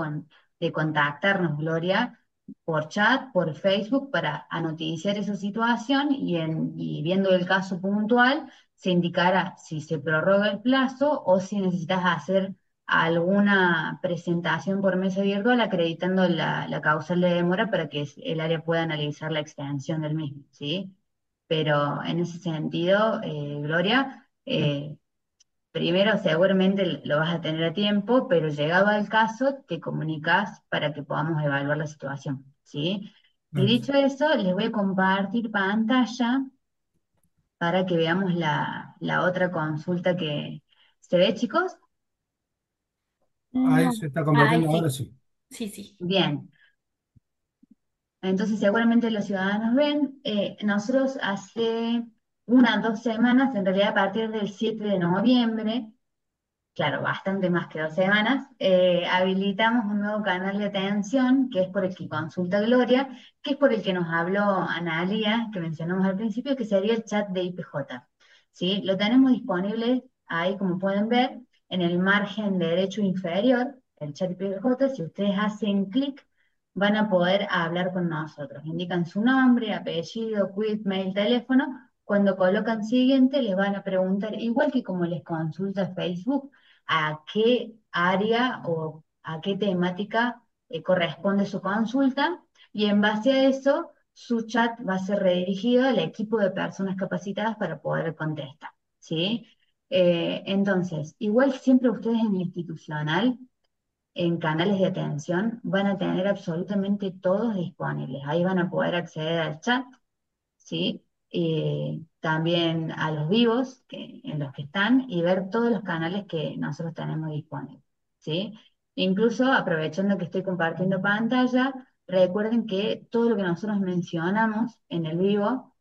de contactarnos, Gloria, por chat, por Facebook, para anoticiar esa situación y viendo el caso puntual, se indicará si se prorroga el plazo o si necesitas hacer alguna presentación por mesa virtual acreditando la causal de demora para que el área pueda analizar la extensión del mismo, ¿sí? Pero en ese sentido, Gloria, primero seguramente lo vas a tener a tiempo, pero llegado al caso, te comunicas para que podamos evaluar la situación, ¿sí? Y Ex- dicho eso, les voy a compartir pantalla para que veamos la otra consulta que... ¿Se ve, chicos? Ahí No. se está Ay, compartiendo ahora sí, sí. sí, sí. Bien. Entonces, seguramente los ciudadanos ven, nosotros hace 1 o 2 semanas, en realidad a partir del 7 de noviembre, claro, bastante más que 2 semanas, habilitamos un nuevo canal de atención, que es por el que consulta Gloria, que es por el que nos habló Analia, que mencionamos al principio, que sería el chat de IPJ. ¿Sí? Lo tenemos disponible ahí, como pueden ver, en el margen derecho inferior, el chat IPJ. Si ustedes hacen clic, van a poder hablar con nosotros. Indican su nombre, apellido, quit, mail, teléfono. Cuando colocan siguiente, les van a preguntar, igual que como les consulta Facebook, a qué área o a qué temática corresponde su consulta y en base a eso su chat va a ser redirigido al equipo de personas capacitadas para poder contestar, ¿sí? Entonces, igual siempre ustedes en el institucional, en canales de atención, van a tener absolutamente todos disponibles. Ahí van a poder acceder al chat, ¿sí? También a los vivos en los que están y ver todos los canales que nosotros tenemos disponibles, ¿sí? Incluso aprovechando que estoy compartiendo pantalla, recuerden que todo lo que nosotros mencionamos en el vivo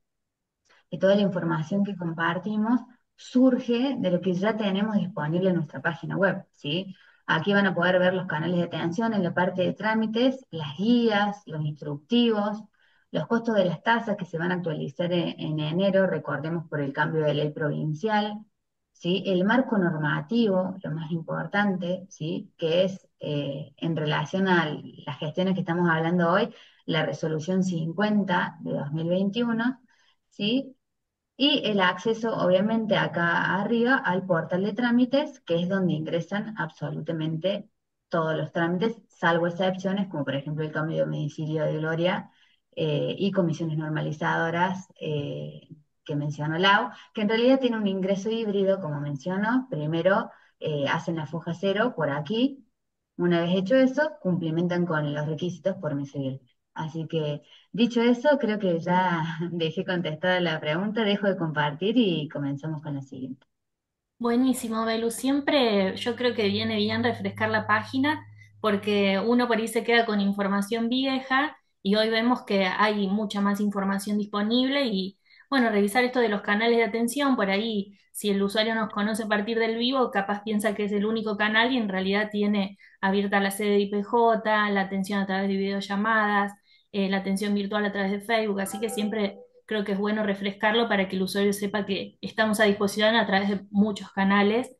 y toda la información que compartimos surge de lo que ya tenemos disponible en nuestra página web, ¿sí? Aquí van a poder ver los canales de atención en la parte de trámites, las guías, los instructivos, los costos de las tasas que se van a actualizar en enero, recordemos por el cambio de ley provincial, ¿sí? El marco normativo, lo más importante, ¿sí? Que es en relación a las gestiones que estamos hablando hoy, la resolución 50 de 2021, ¿sí? Y el acceso, obviamente, acá arriba al portal de trámites, que es donde ingresan absolutamente todos los trámites, salvo excepciones, como por ejemplo el cambio de domicilio de Gloria y comisiones normalizadoras que mencionó Lau, que en realidad tiene un ingreso híbrido, como mencionó. Primero hacen la foja cero por aquí. Una vez hecho eso, cumplimentan con los requisitos por mes civil. Así que dicho eso, creo que ya dejé contestada la pregunta, dejo de compartir y comenzamos con la siguiente. Buenísimo, Belu. Siempre yo creo que viene bien refrescar la página porque uno por ahí se queda con información vieja y hoy vemos que hay mucha más información disponible y bueno, revisar esto de los canales de atención, por ahí si el usuario nos conoce a partir del vivo, capaz piensa que es el único canal y en realidad tiene abierta la sede de IPJ, la atención a través de videollamadas, la atención virtual a través de Facebook, así que siempre creo que es bueno refrescarlo para que el usuario sepa que estamos a disposición a través de muchos canales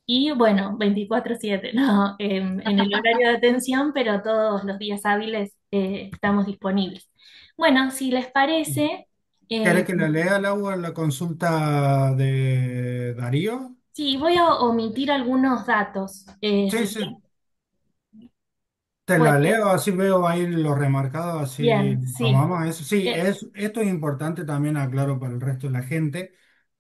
y bueno, 24/7, ¿no? En el horario de atención, pero todos los días hábiles estamos disponibles. Bueno, si les parece, ¿Querés eh, que le lea, Laura, la consulta de Darío? sí, voy a omitir algunos datos. Sí, Si sí. Te bueno, la leo, así veo ahí lo remarcado, así bien, vamos, sí. vamos a eso. Sí, Eh, esto es importante también, aclaro para el resto de la gente.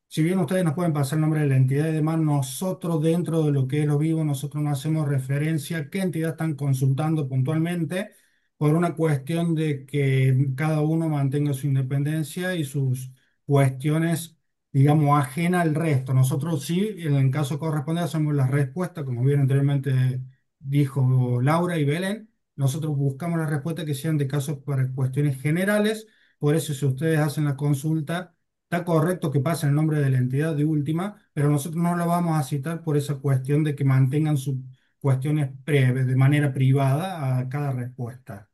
Si bien ustedes nos pueden pasar el nombre de la entidad y demás, nosotros dentro de lo que es lo vivo, nosotros no hacemos referencia a qué entidad están consultando puntualmente por una cuestión de que cada uno mantenga su independencia y sus cuestiones, digamos, ajenas al resto. Nosotros sí, en el caso corresponde, hacemos la respuesta, como bien anteriormente dijo Laura y Belén. Nosotros buscamos las respuestas que sean de casos para cuestiones generales. Por eso, si ustedes hacen la consulta, está correcto que pase el nombre de la entidad de última, pero nosotros no lo vamos a citar por esa cuestión de que mantengan sus cuestiones de manera privada a cada respuesta.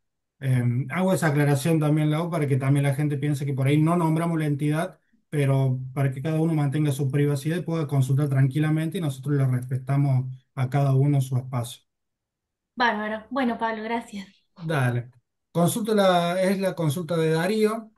Hago esa aclaración también, Lau, para que también la gente piense que por ahí no nombramos la entidad, pero para que cada uno mantenga su privacidad y pueda consultar tranquilamente y nosotros le respetamos a cada uno su espacio. bárbaro. Bueno, Pablo, gracias. Dale. Es la consulta de Darío.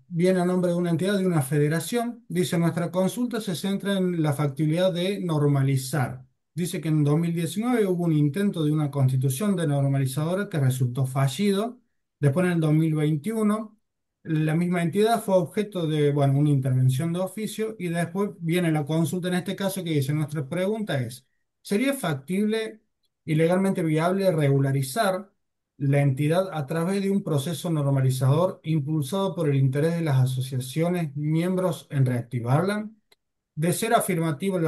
Viene a nombre de una entidad, de una federación. Dice, nuestra consulta se centra en la factibilidad de normalizar. Dice que en 2019 hubo un intento de una constitución de normalizadora que resultó fallido. Después en el 2021 la misma entidad fue objeto de, bueno, una intervención de oficio y después viene la consulta en este caso que dice, nuestra pregunta es, ¿sería factible y legalmente viable regularizar la entidad a través de un proceso normalizador impulsado por el interés de las asociaciones miembros en reactivarla? De ser afirmativa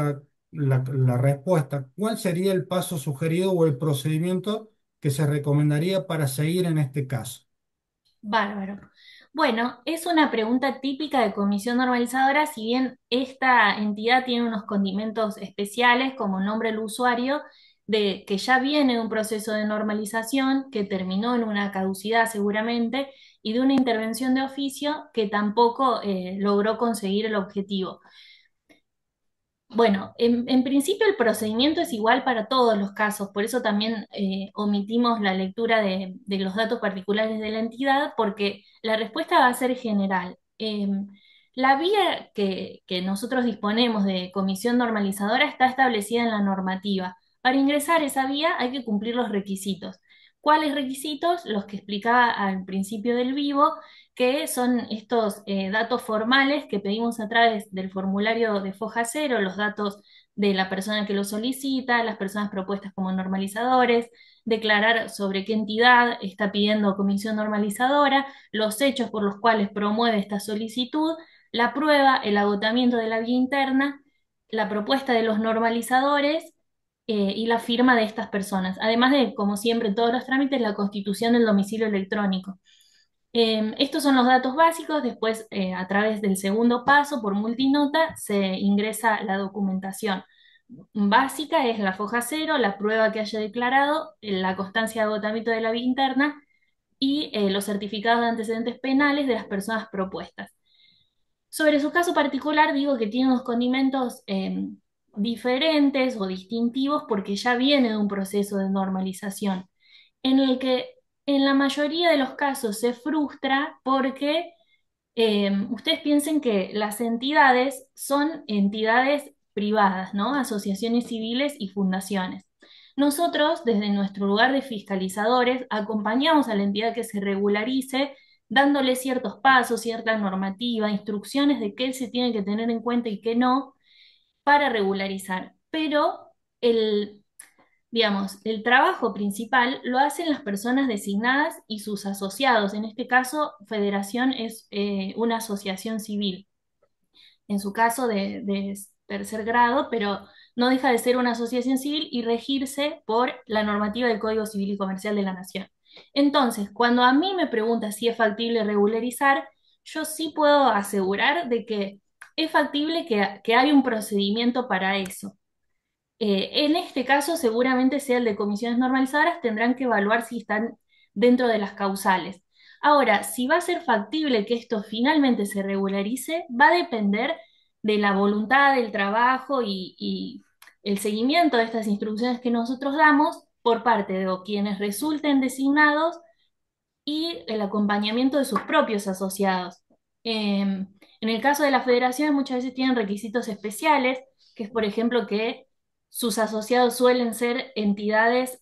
la respuesta, ¿cuál sería el paso sugerido o el procedimiento que se recomendaría para seguir en este caso? Bárbaro. Bueno, es una pregunta típica de comisión normalizadora, si bien esta entidad tiene unos condimentos especiales como nombre del usuario, de que ya viene de un proceso de normalización que terminó en una caducidad seguramente y de una intervención de oficio que tampoco logró conseguir el objetivo. Bueno, en principio el procedimiento es igual para todos los casos, por eso también omitimos la lectura de los datos particulares de la entidad, porque la respuesta va a ser general. La vía que nosotros disponemos de comisión normalizadora está establecida en la normativa. Para ingresar esa vía hay que cumplir los requisitos. ¿Cuáles requisitos? Los que explicaba al principio del vivo, que son estos datos formales que pedimos a través del formulario de Foja Cero, los datos de la persona que lo solicita, las personas propuestas como normalizadores, declarar sobre qué entidad está pidiendo comisión normalizadora, los hechos por los cuales promueve esta solicitud, la prueba, el agotamiento de la vía interna, la propuesta de los normalizadores y la firma de estas personas. Además de, como siempre, en todos los trámites, la constitución del domicilio electrónico. Estos son los datos básicos. Después, a través del segundo paso, por multinota, se ingresa la documentación básica, es la foja cero, la prueba que haya declarado, la constancia de agotamiento de la vía interna y los certificados de antecedentes penales de las personas propuestas. Sobre su caso particular, digo que tiene unos condimentos diferentes o distintivos porque ya viene de un proceso de normalización en el que en la mayoría de los casos se frustra porque ustedes piensen que las entidades son entidades privadas, ¿no? Asociaciones civiles y fundaciones. Nosotros, desde nuestro lugar de fiscalizadores, acompañamos a la entidad que se regularice, dándole ciertos pasos, cierta normativa, instrucciones de qué se tiene que tener en cuenta y qué no para regularizar. Pero el, digamos, el trabajo principal lo hacen las personas designadas y sus asociados. En este caso, Federación es una asociación civil, en su caso de tercer grado, pero no deja de ser una asociación civil y regirse por la normativa del Código Civil y Comercial de la Nación. Entonces, cuando a mí me pregunta si es factible regularizar, yo sí puedo asegurar de que es factible que hay un procedimiento para eso. En este caso, seguramente sea el de comisiones normalizadoras, tendrán que evaluar si están dentro de las causales. Ahora, si va a ser factible que esto finalmente se regularice, va a depender de la voluntad del trabajo y el seguimiento de estas instrucciones que nosotros damos por parte de quienes resulten designados y el acompañamiento de sus propios asociados. En el caso de las federaciones, muchas veces tienen requisitos especiales, que es, por ejemplo, que sus asociados suelen ser entidades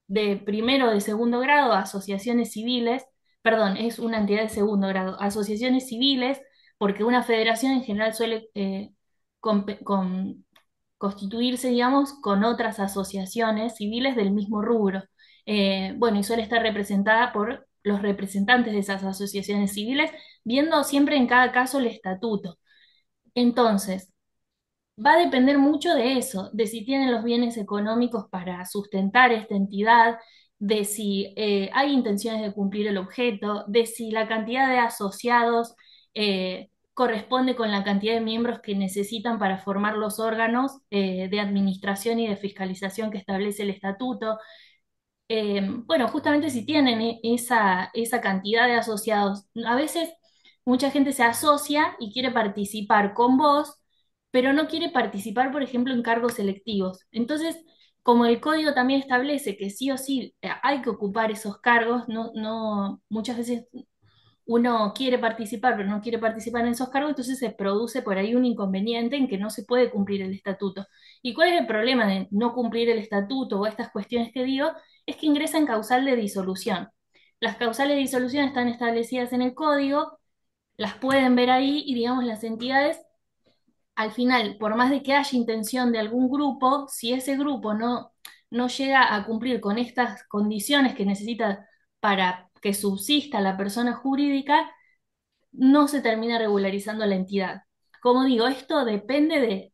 de primero o de segundo grado, asociaciones civiles, perdón, es una entidad de segundo grado, asociaciones civiles, porque una federación en general suele constituirse, digamos, con otras asociaciones civiles del mismo rubro. Bueno, y suele estar representada por los representantes de esas asociaciones civiles, viendo siempre en cada caso el estatuto. Entonces, va a depender mucho de eso, de si tienen los bienes económicos para sustentar esta entidad, de si hay intenciones de cumplir el objeto, de si la cantidad de asociados corresponde con la cantidad de miembros que necesitan para formar los órganos de administración y de fiscalización que establece el estatuto. Bueno, justamente si tienen esa cantidad de asociados, a veces mucha gente se asocia y quiere participar con vos, pero no quiere participar, por ejemplo, en cargos selectivos. Entonces, como el código también establece que sí o sí hay que ocupar esos cargos, muchas veces uno quiere participar, pero no quiere participar en esos cargos, entonces se produce por ahí un inconveniente en que no se puede cumplir el estatuto. ¿Y cuál es el problema de no cumplir el estatuto o estas cuestiones que digo? Es que ingresa en causal de disolución. Las causales de disolución están establecidas en el código, las pueden ver ahí y digamos las entidades al final, por más de que haya intención de algún grupo, si ese grupo no llega a cumplir con estas condiciones que necesita para que subsista la persona jurídica, no se termina regularizando la entidad. Como digo, esto depende de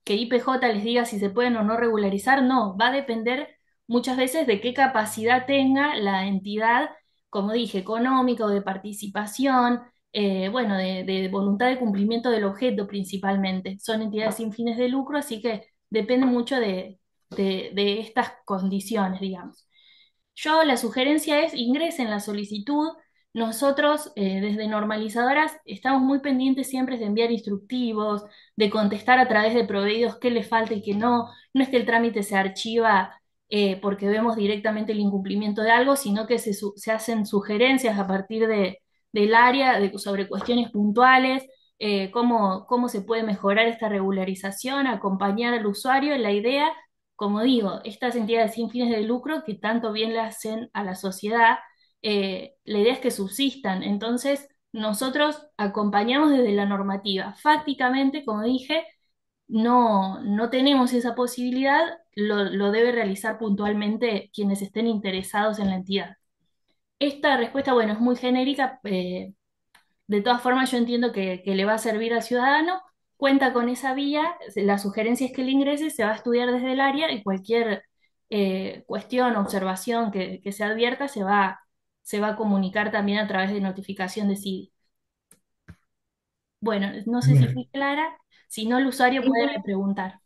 que IPJ les diga si se pueden o no regularizar, no, va a depender muchas veces de qué capacidad tenga la entidad, como dije, económica o de participación, bueno, de voluntad de cumplimiento del objeto principalmente. Son entidades sin fines de lucro, así que depende mucho de estas condiciones, digamos. Yo la sugerencia es ingresen la solicitud. Nosotros desde normalizadoras estamos muy pendientes siempre de enviar instructivos, de contestar a través de proveídos qué le falta y qué no. No es que el trámite se archiva porque vemos directamente el incumplimiento de algo, sino que se hacen sugerencias a partir del área sobre cuestiones puntuales, cómo se puede mejorar esta regularización, acompañar al usuario. La idea, como digo, estas entidades sin fines de lucro que tanto bien le hacen a la sociedad, la idea es que subsistan. Entonces, nosotros acompañamos desde la normativa. Fácticamente, como dije, no tenemos esa posibilidad, lo debe realizar puntualmente quienes estén interesados en la entidad. Esta respuesta, bueno, es muy genérica. De todas formas, yo entiendo que le va a servir al ciudadano. cuenta con esa vía, la sugerencia es que el ingrese, se va a estudiar desde el área y cualquier cuestión, observación que se advierta se va a comunicar también a través de notificación de CIDI. Bueno, no sé si fui Bien. clara, si no el usuario Sí, puede repreguntar.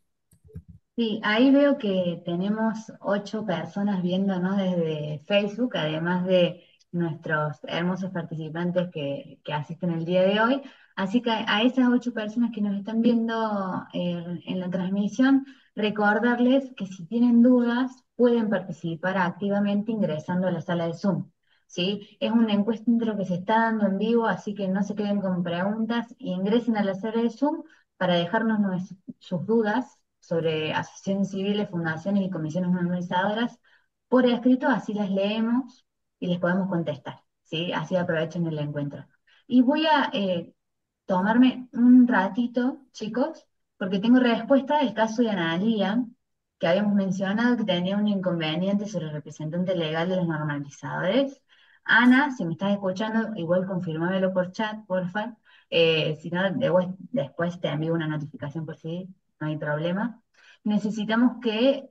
sí, ahí veo que tenemos 8 personas viéndonos desde Facebook, además de nuestros hermosos participantes que asisten el día de hoy. Así que a esas 8 personas que nos están viendo en la transmisión, recordarles que si tienen dudas, pueden participar activamente ingresando a la sala de Zoom. ¿Sí? Es un encuentro que se está dando en vivo, así que no se queden con preguntas y ingresen a la sala de Zoom para dejarnos sus dudas sobre asociaciones civiles, fundaciones y comisiones normalizadoras por escrito, así las leemos y les podemos contestar, ¿sí? Así aprovechen el encuentro. Y voy a tomarme un ratito, chicos, porque tengo respuesta del caso de Analía, que habíamos mencionado que tenía un inconveniente sobre el representante legal de los normalizadores. Ana, si me estás escuchando, igual confírmamelo por chat, porfa. Si no, después te envío una notificación por si no hay problema. Necesitamos que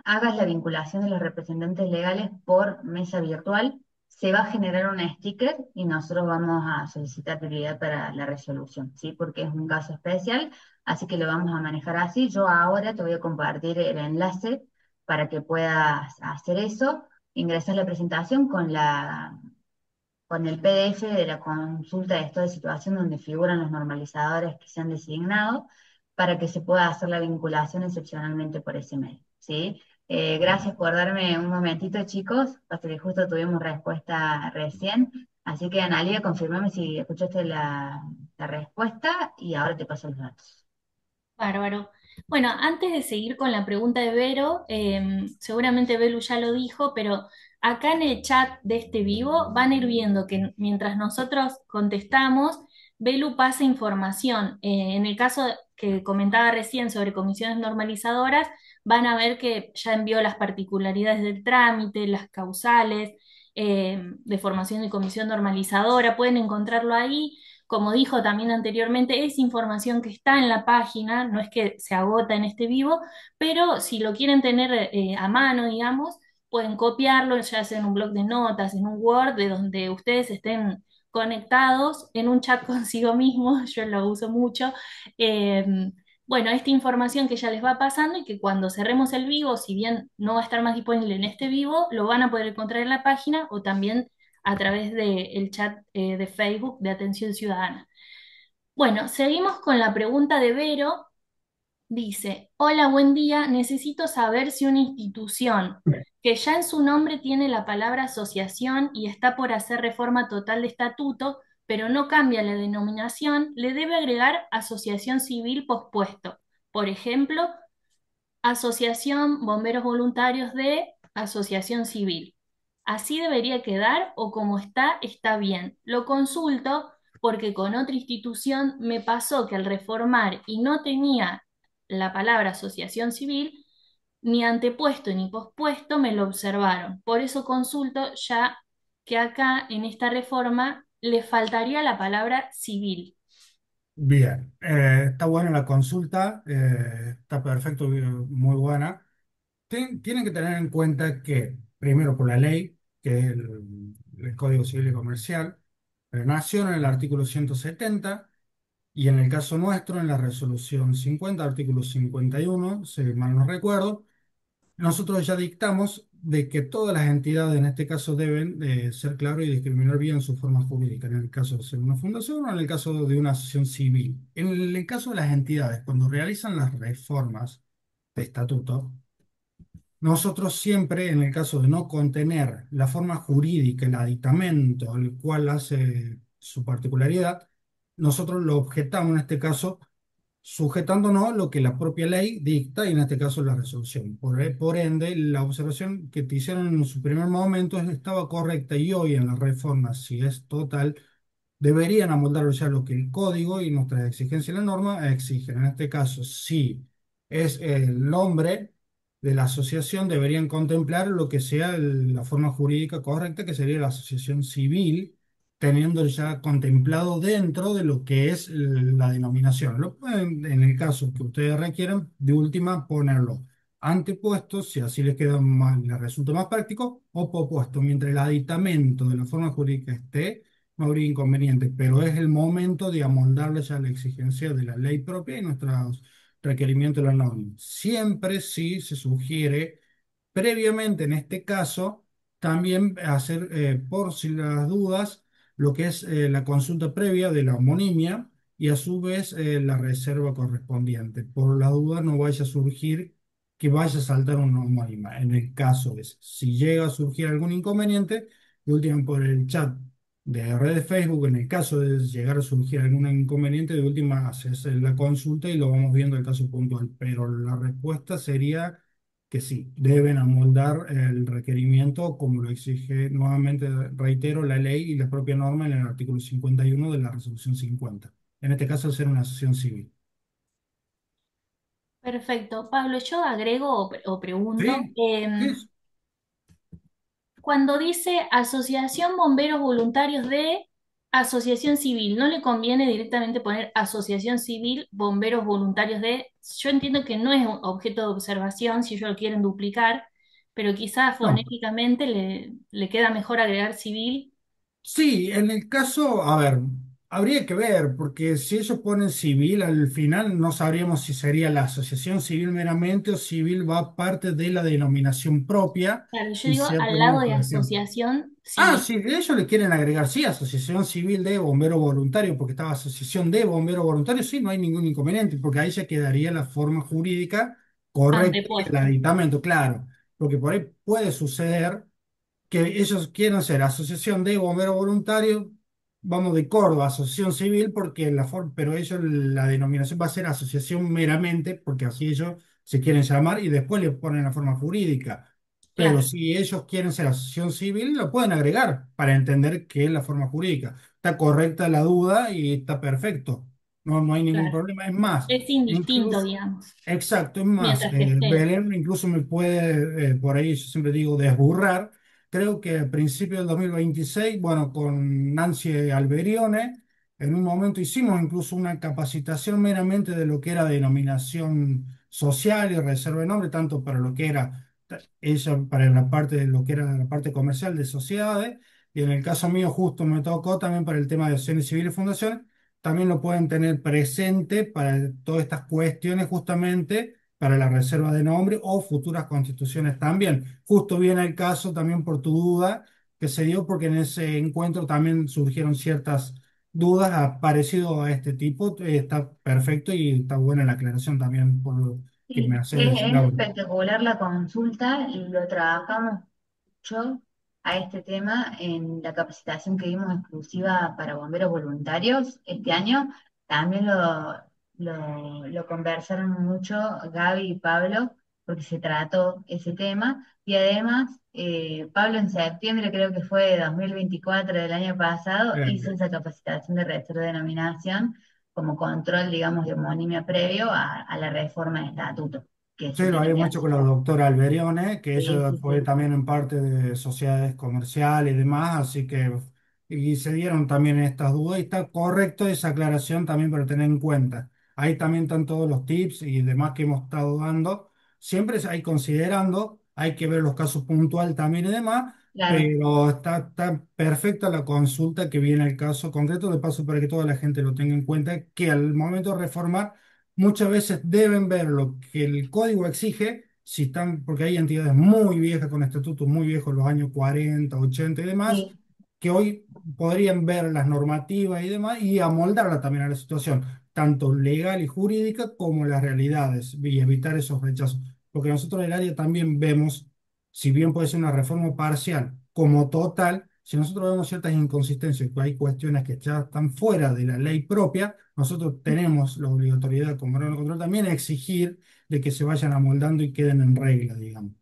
hagas la vinculación de los representantes legales por mesa virtual. Se va a generar un sticker y nosotros vamos a solicitar prioridad para la resolución, ¿sí? Porque es un caso especial, así que lo vamos a manejar así. Yo ahora te voy a compartir el enlace para que puedas hacer eso. Ingresar la presentación con el PDF de la consulta de estado de situación donde figuran los normalizadores que se han designado para que se pueda hacer la vinculación excepcionalmente por ese medio, ¿sí? Gracias por darme un momentito, chicos, hasta que justo tuvimos respuesta recién. Así que, Analia, confirmame si escuchaste la respuesta y ahora te paso los datos. Bárbaro. Bueno, antes de seguir con la pregunta de Vero, seguramente Belu ya lo dijo, pero acá en el chat de este vivo van a ir viendo que mientras nosotros contestamos, Belu pasa información. En el caso que comentaba recién sobre comisiones normalizadoras, van a ver que ya envió las particularidades del trámite, las causales, de formación de comisión normalizadora, pueden encontrarlo ahí. Como dijo también anteriormente, es información que está en la página, no es que se agota en este vivo, pero si lo quieren tener a mano, digamos, pueden copiarlo, ya sea en un bloc de notas, en un Word, de donde ustedes estén conectados, en un chat consigo mismo, yo lo uso mucho. Bueno, esta información que ya les va pasando y que cuando cerremos el vivo, si bien no va a estar más disponible en este vivo, lo van a poder encontrar en la página o también a través del chat de Facebook de Atención Ciudadana. Bueno, seguimos con la pregunta de Vero. Dice, hola, buen día. Necesito saber si una institución que ya en su nombre tiene la palabra asociación y está por hacer reforma total de estatuto, pero no cambia la denominación, le debe agregar asociación civil pospuesto. Por ejemplo, Asociación Bomberos Voluntarios de Asociación Civil. ¿Así debería quedar o como está, está bien? Lo consulto porque con otra institución me pasó que al reformar y no tenía la palabra asociación civil, ni antepuesto ni pospuesto me lo observaron. Por eso consulto ya que acá en esta reforma le faltaría la palabra civil. Bien, está buena la consulta, está perfecto, muy buena. Tienen que tener en cuenta que, primero, por la ley, que es el Código Civil y Comercial, nació en el artículo 170 y en el caso nuestro, en la resolución 50, artículo 51, si mal no recuerdo, nosotros ya dictamos de que todas las entidades, en este caso, deben ser claros y discriminar bien su forma jurídica, en el caso de ser una fundación o en el caso de una asociación civil. En el caso de las entidades, cuando realizan las reformas de estatuto, nosotros siempre, en el caso de no contener la forma jurídica, el aditamento, el cual hace su particularidad, nosotros lo objetamos en este caso sujetándonos a lo que la propia ley dicta y en este caso la resolución. Por ende, la observación que te hicieron en su primer momento estaba correcta y hoy en la reforma, si es total, deberían amoldar ya lo que el código y nuestras exigencias y la norma exigen. En este caso, si es el nombre de la asociación, deberían contemplar lo que sea la forma jurídica correcta, que sería la asociación civil, teniendo ya contemplado dentro de lo que es la denominación. Lo pueden, en el caso que ustedes requieran, de última ponerlo antepuesto, si así les queda más, les resulta más práctico, o pospuesto. Mientras el aditamento de la forma jurídica esté, no habría inconveniente, pero es el momento de amoldarle ya la exigencia de la ley propia y nuestros requerimientos de la norma. Siempre sí se sugiere previamente, en este caso, también hacer, por si las dudas, lo que es la consulta previa de la homonimia y a su vez la reserva correspondiente. Por la duda no vaya a surgir que vaya a saltar una homónima. En el caso de si llega a surgir algún inconveniente, de última por el chat de red de Facebook, en el caso de llegar a surgir algún inconveniente, de última haces la consulta y lo vamos viendo el caso puntual. Pero la respuesta sería que sí, deben amoldar el requerimiento como lo exige nuevamente, reitero, la ley y la propia norma en el artículo 51 de la resolución 50. En este caso, al ser una asociación civil. Perfecto. Pablo, yo agrego o pregunto, Sí, sí. cuando dice Asociación Bomberos Voluntarios de Asociación Civil, ¿no le conviene directamente poner Asociación Civil Bomberos Voluntarios de? Yo entiendo que no es un objeto de observación si ellos lo quieren duplicar, pero quizás No, fonéticamente le queda mejor agregar civil. sí, en el caso, a ver, habría que ver, porque si ellos ponen civil al final, no sabríamos si sería la asociación civil meramente o civil va parte de la denominación propia Claro, yo y digo sea al lado tenido de por ejemplo. Asociación Ah, Civil. sí, ellos le quieren agregar, sí, Asociación Civil de Bomberos Voluntarios, porque estaba Asociación de Bomberos Voluntarios, sí, no hay ningún inconveniente, porque ahí ya quedaría la forma jurídica correcta y el Antepuesto. aditamento, claro, porque por ahí puede suceder que ellos quieren ser Asociación de Bomberos Voluntarios, vamos de Córdoba, Asociación Civil, porque pero ellos la denominación va a ser asociación meramente, porque así ellos se quieren llamar y después le ponen la forma jurídica. Pero Claro, si ellos quieren ser asociación civil, lo pueden agregar para entender qué es la forma jurídica. Está correcta la duda y está perfecto. No, no hay ningún claro. problema. Es más, Es indistinto, incluso digamos, exacto, es más, mientras que esté. Belén incluso me puede, por ahí yo siempre digo, desburrar. Creo que a principios del 2026, bueno, con Nancy Alberione, en un momento hicimos incluso una capacitación meramente de lo que era denominación social y reserva de nombre, tanto para lo que era ella, para la parte de lo que era la parte comercial de sociedades, y en el caso mío justo me tocó también para el tema de acciones civiles y fundaciones también lo pueden tener presente para todas estas cuestiones justamente para la reserva de nombre o futuras constituciones también. Justo viene el caso también por tu duda que se dio porque en ese encuentro también surgieron ciertas dudas parecido a este tipo. Está perfecto y está buena la aclaración también por lo que me Sí, haces, es Laura. espectacular la consulta y lo trabajamos mucho a este tema en la capacitación que dimos exclusiva para bomberos voluntarios este año. También lo conversaron mucho Gaby y Pablo porque se trató ese tema. Y además, Pablo en septiembre, creo que fue de 2024 del año pasado, Eh, hizo esa capacitación de reserva de denominación como control, digamos, de homonimia previo a la reforma de estatuto que Sí, se lo tiene que habíamos hecho con hacer. la doctora Alberione, que Sí, ella sí, fue sí, también en parte de sociedades comerciales y demás, así que y se dieron también estas dudas y está correcto esa aclaración también para tener en cuenta. Ahí también están todos los tips y demás que hemos estado dando. Siempre hay considerando, hay que ver los casos puntuales también y demás, claro. pero está perfecta la consulta que viene el caso concreto, de paso para que toda la gente lo tenga en cuenta, que al momento de reformar muchas veces deben ver lo que el código exige, si están, porque hay entidades muy viejas con estatutos muy viejos, los años 40 80 y demás, Sí, que hoy podrían ver las normativas y demás y amoldarla también a la situación, tanto legal y jurídica como las realidades, y evitar esos rechazos. Porque nosotros en el área también vemos, si bien puede ser una reforma parcial, como total, si nosotros vemos ciertas inconsistencias, que hay cuestiones que ya están fuera de la ley propia, nosotros tenemos la obligatoriedad como órgano de control también a exigir de que se vayan amoldando y queden en regla, digamos.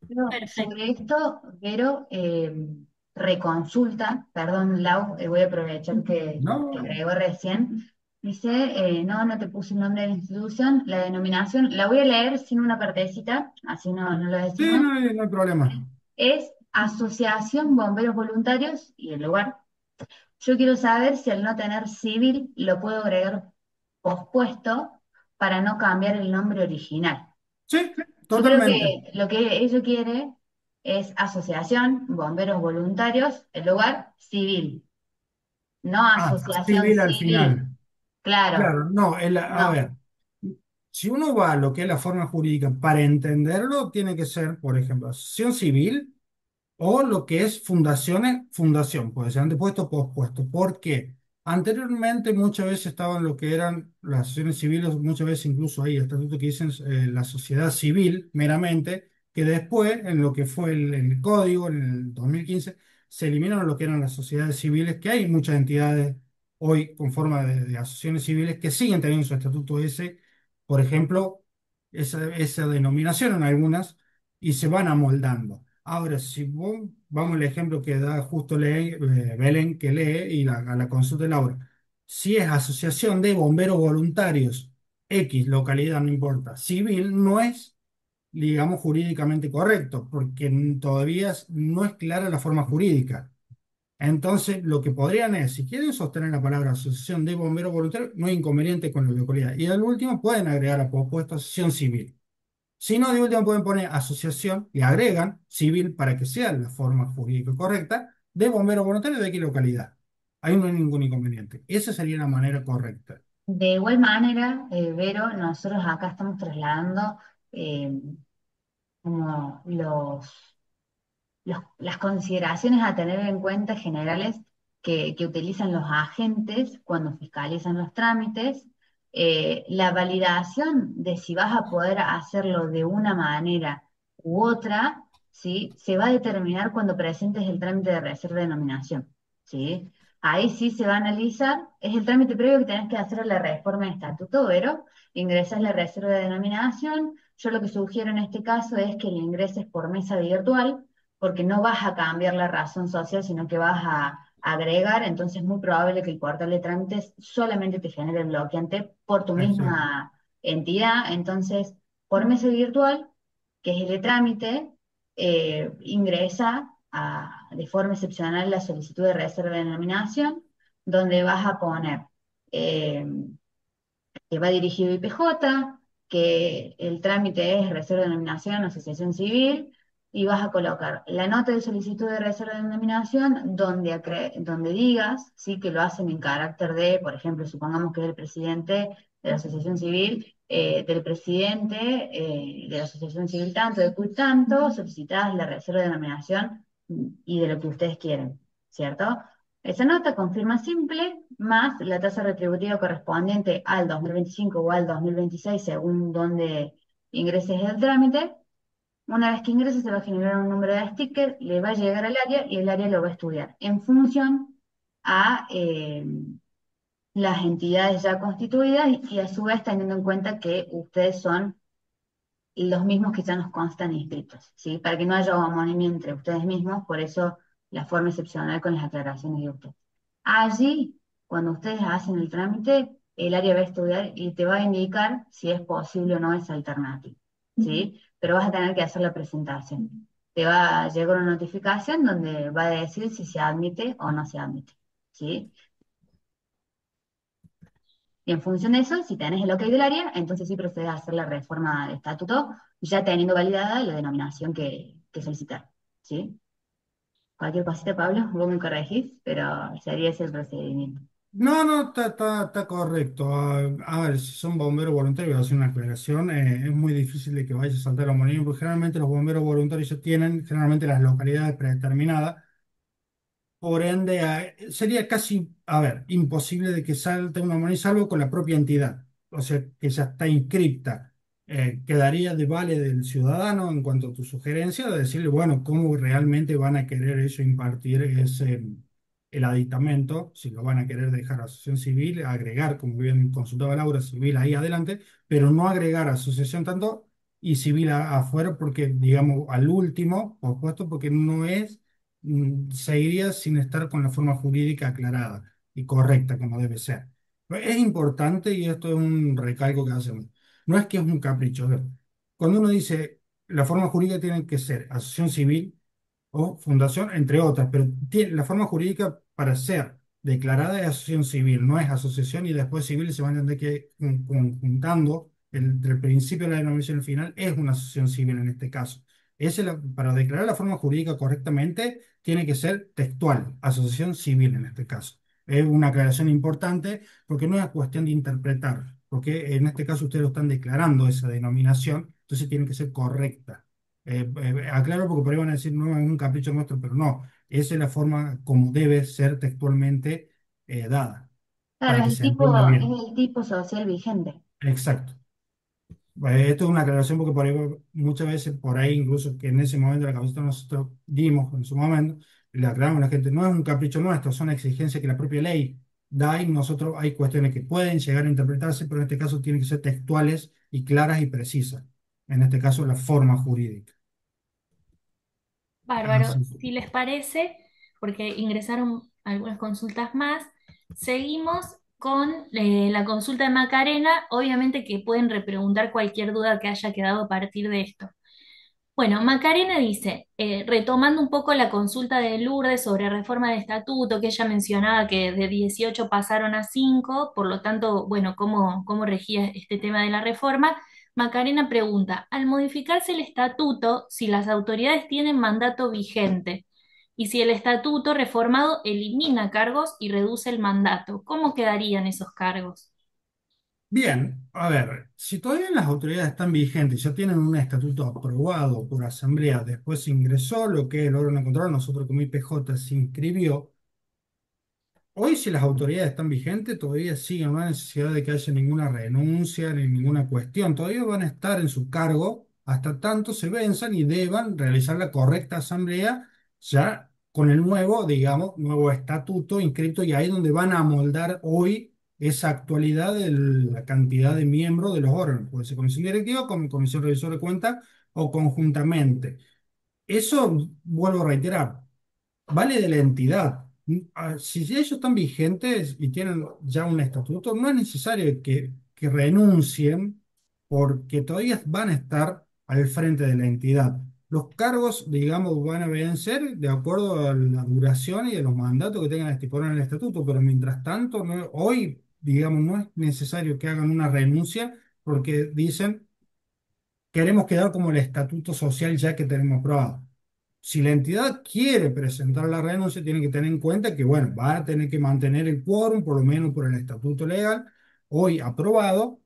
pero Perfecto. sobre esto, Vero, reconsulta, perdón, Lau, voy a aprovechar que No, agregó recién. Dice, no, no te puse el nombre de la institución, la denominación, la voy a leer sin una partecita, así no lo sí, decimos. no hay problema. Es Asociación Bomberos Voluntarios y el lugar. Yo quiero saber si al no tener civil lo puedo agregar pospuesto para no cambiar el nombre original. Sí, Yo creo totalmente. que lo que ella quiere es asociación, bomberos voluntarios, el lugar civil, no Ah, asociación civil al civil. final. Claro, Claro, no, a no. ver, si uno va a lo que es la forma jurídica, para entenderlo, tiene que ser, por ejemplo, asociación civil. O lo que es fundaciones, fundación, puede ser antepuesto, pospuesto. Porque anteriormente muchas veces estaban lo que eran las asociaciones civiles, muchas veces incluso hay estatutos que dicen la sociedad civil meramente, que después, en lo que fue el código, en el 2015 se eliminaron lo que eran las sociedades civiles, que hay muchas entidades hoy con forma de asociaciones civiles que siguen teniendo su estatuto ese, por ejemplo, esa denominación en algunas, y se van amoldando. Ahora, si vamos al ejemplo que da justo Belén, que lee y a la consulta de Laura. Si es asociación de bomberos voluntarios, X localidad, no importa, civil, no es, digamos, jurídicamente correcto, porque todavía no es clara la forma jurídica. Entonces, lo que podrían es, si quieren sostener la palabra asociación de bomberos voluntarios, no hay inconveniente con la localidad. Y al último, pueden agregar a propuesta asociación civil. Si no, de último pueden poner asociación, le agregan civil para que sea la forma jurídica correcta de bombero voluntario de X localidad. Ahí no hay ningún inconveniente. Esa sería la manera correcta. De igual manera, Vero, nosotros acá estamos trasladando eh, como las consideraciones a tener en cuenta generales que utilizan los agentes cuando fiscalizan los trámites, la validación de si vas a poder hacerlo de una manera u otra, ¿sí? Se va a determinar cuando presentes el trámite de reserva de denominación, ¿sí? Ahí sí se va a analizar, es el trámite previo que tenés que hacer a la reforma de estatuto, pero ingresas la reserva de denominación. Yo lo que sugiero en este caso es que lo ingreses por mesa virtual, porque no vas a cambiar la razón social, sino que vas a agregar, entonces es muy probable que el portal de trámites solamente te genere el bloqueante por tu Exacto. misma entidad. Entonces, por mesa virtual, que es el de trámite, ingresa de forma excepcional la solicitud de reserva de denominación, donde vas a poner eh, que va dirigido a IPJ, que el trámite es reserva de denominación, asociación civil, y vas a colocar la nota de solicitud de reserva de denominación donde digas, sí, que lo hacen en carácter de, por ejemplo, supongamos que es el presidente de la asociación civil, del presidente de la asociación civil tanto, de CUT tanto, solicitás la reserva de denominación y de lo que ustedes quieren, ¿cierto? Esa nota confirma simple más la tasa retributiva correspondiente al 2025 o al 2026, según donde ingreses el trámite. Una vez que ingreses, se va a generar un número de sticker, le va a llegar al área y el área lo va a estudiar en función a las entidades ya constituidas y a su vez teniendo en cuenta que ustedes son los mismos que ya nos constan inscritos, ¿sí? Para que no haya homonimia entre ustedes mismos, por eso la forma excepcional con las aclaraciones de ustedes. Allí, cuando ustedes hacen el trámite, el área va a estudiar y te va a indicar si es posible o no esa alternativa, ¿sí? Pero vas a tener que hacer la presentación. Te va a llegar una notificación donde va a decir si se admite o no se admite, ¿sí? Y en función de eso, si tenés el ok del área, entonces sí procedes a hacer la reforma de estatuto, ya teniendo validada la denominación que solicitar, ¿sí? Cualquier cosita, Pablo, vos me corregís, pero sería ese el procedimiento. No, no, está correcto. A ver, si son bomberos voluntarios, voy a hacer una aclaración. Es muy difícil de que vaya a saltar la moneda, porque generalmente los bomberos voluntarios ya tienen generalmente las localidades predeterminadas. Por ende, sería casi, a ver, imposible de que salte una moneda, salvo con la propia entidad, o sea, que ya está inscripta. Quedaría de vale del ciudadano en cuanto a tu sugerencia, de decirle, bueno, cómo realmente van a querer ellos impartir el aditamento, si lo van a querer dejar a asociación civil, agregar, como bien consultaba Laura, civil ahí adelante, pero no agregar asociación tanto y civil afuera, porque, digamos, al último, por supuesto, porque no es seguiría sin estar con la forma jurídica aclarada y correcta como debe ser. Es importante, y esto es un recalco que hacemos, no es que es un capricho. A ver, cuando uno dice la forma jurídica tiene que ser asociación civil o fundación, entre otras, pero la forma jurídica para ser declarada de asociación civil, no es asociación y después civil se va a entender que juntando entre el principio de la denominación final es una asociación civil en este caso. Para declarar la forma jurídica correctamente tiene que ser textual, asociación civil en este caso. Es una aclaración importante porque no es cuestión de interpretar, porque en este caso ustedes lo están declarando esa denominación, entonces tiene que ser correcta. Aclaro porque por ahí van a decir, no, es un capricho nuestro, pero no, esa es la forma como debe ser textualmente dada, Claro, para es que el se entienda bien. es el tipo social vigente. Exacto. Esto es una aclaración porque por ahí, muchas veces, por ahí incluso que en ese momento la capacitación nosotros dimos en su momento, le aclaramos a la gente, no es un capricho nuestro, son exigencias que la propia ley da y nosotros hay cuestiones que pueden llegar a interpretarse, pero en este caso tienen que ser textuales y claras y precisas. En este caso, la forma jurídica. Bárbaro. Así. Si les parece, porque ingresaron algunas consultas más, seguimos con la consulta de Macarena. Obviamente que pueden repreguntar cualquier duda que haya quedado a partir de esto. Bueno, Macarena dice, retomando un poco la consulta de Lourdes sobre reforma de estatuto, que ella mencionaba que de 18 pasaron a 5, por lo tanto, bueno, ¿cómo regía este tema de la reforma? Macarena pregunta, al modificarse el estatuto, si las autoridades tienen mandato vigente y si el estatuto reformado elimina cargos y reduce el mandato, ¿cómo quedarían esos cargos? Bien, a ver, si todavía las autoridades están vigentes, ya tienen un estatuto aprobado por asamblea, después se ingresó lo que es el órgano de control, nosotros como IPJ se inscribió. Hoy, si las autoridades están vigentes, todavía siguen, no hay necesidad de que haya ninguna renuncia ni ninguna cuestión. Todavía van a estar en su cargo hasta tanto se venzan y deban realizar la correcta asamblea ya con el nuevo, digamos, nuevo estatuto inscrito y ahí es donde van a amoldar hoy esa actualidad de la cantidad de miembros de los órganos. Puede ser comisión directiva, como comisión revisora de cuentas o conjuntamente. Eso, vuelvo a reiterar, vale de la entidad. Si ellos están vigentes y tienen ya un estatuto, no es necesario que renuncien porque todavía van a estar al frente de la entidad. Los cargos, digamos, van a vencer de acuerdo a la duración y a los mandatos que tengan estipulados en el estatuto, pero mientras tanto, hoy, digamos, no es necesario que hagan una renuncia porque dicen queremos quedar como el estatuto social ya que tenemos aprobado. Si la entidad quiere presentar la renuncia, tiene que tener en cuenta que, bueno, va a tener que mantener el quórum, por lo menos por el estatuto legal, hoy aprobado,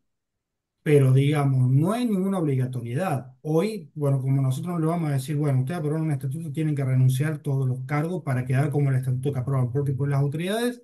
pero digamos, no hay ninguna obligatoriedad. Hoy, bueno, como nosotros no le vamos a decir, bueno, ustedes aprobaron un estatuto, tienen que renunciar todos los cargos para quedar como el estatuto que aprobaron, porque pues, las autoridades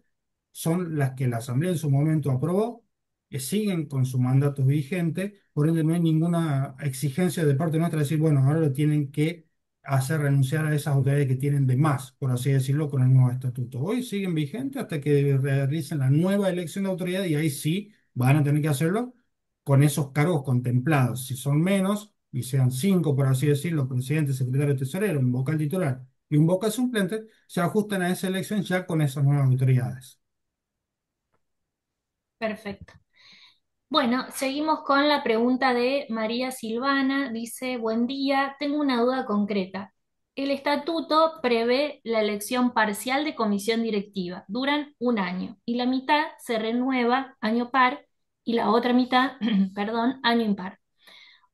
son las que la Asamblea en su momento aprobó, que siguen con su mandato vigente, por ende no hay ninguna exigencia de parte nuestra de decir, bueno, ahora lo tienen que hacer renunciar a esas autoridades que tienen de más, por así decirlo, con el nuevo estatuto. Hoy siguen vigentes hasta que realicen la nueva elección de autoridad y ahí sí van a tener que hacerlo con esos cargos contemplados. Si son menos, y sean cinco, por así decirlo, presidente, secretario, tesorero, un vocal titular y un vocal suplente, se ajustan a esa elección ya con esas nuevas autoridades. Perfecto. Bueno, seguimos con la pregunta de María Silvana. Dice, buen día, tengo una duda concreta. El estatuto prevé la elección parcial de comisión directiva. Duran un año y la mitad se renueva año par y la otra mitad, perdón, año impar.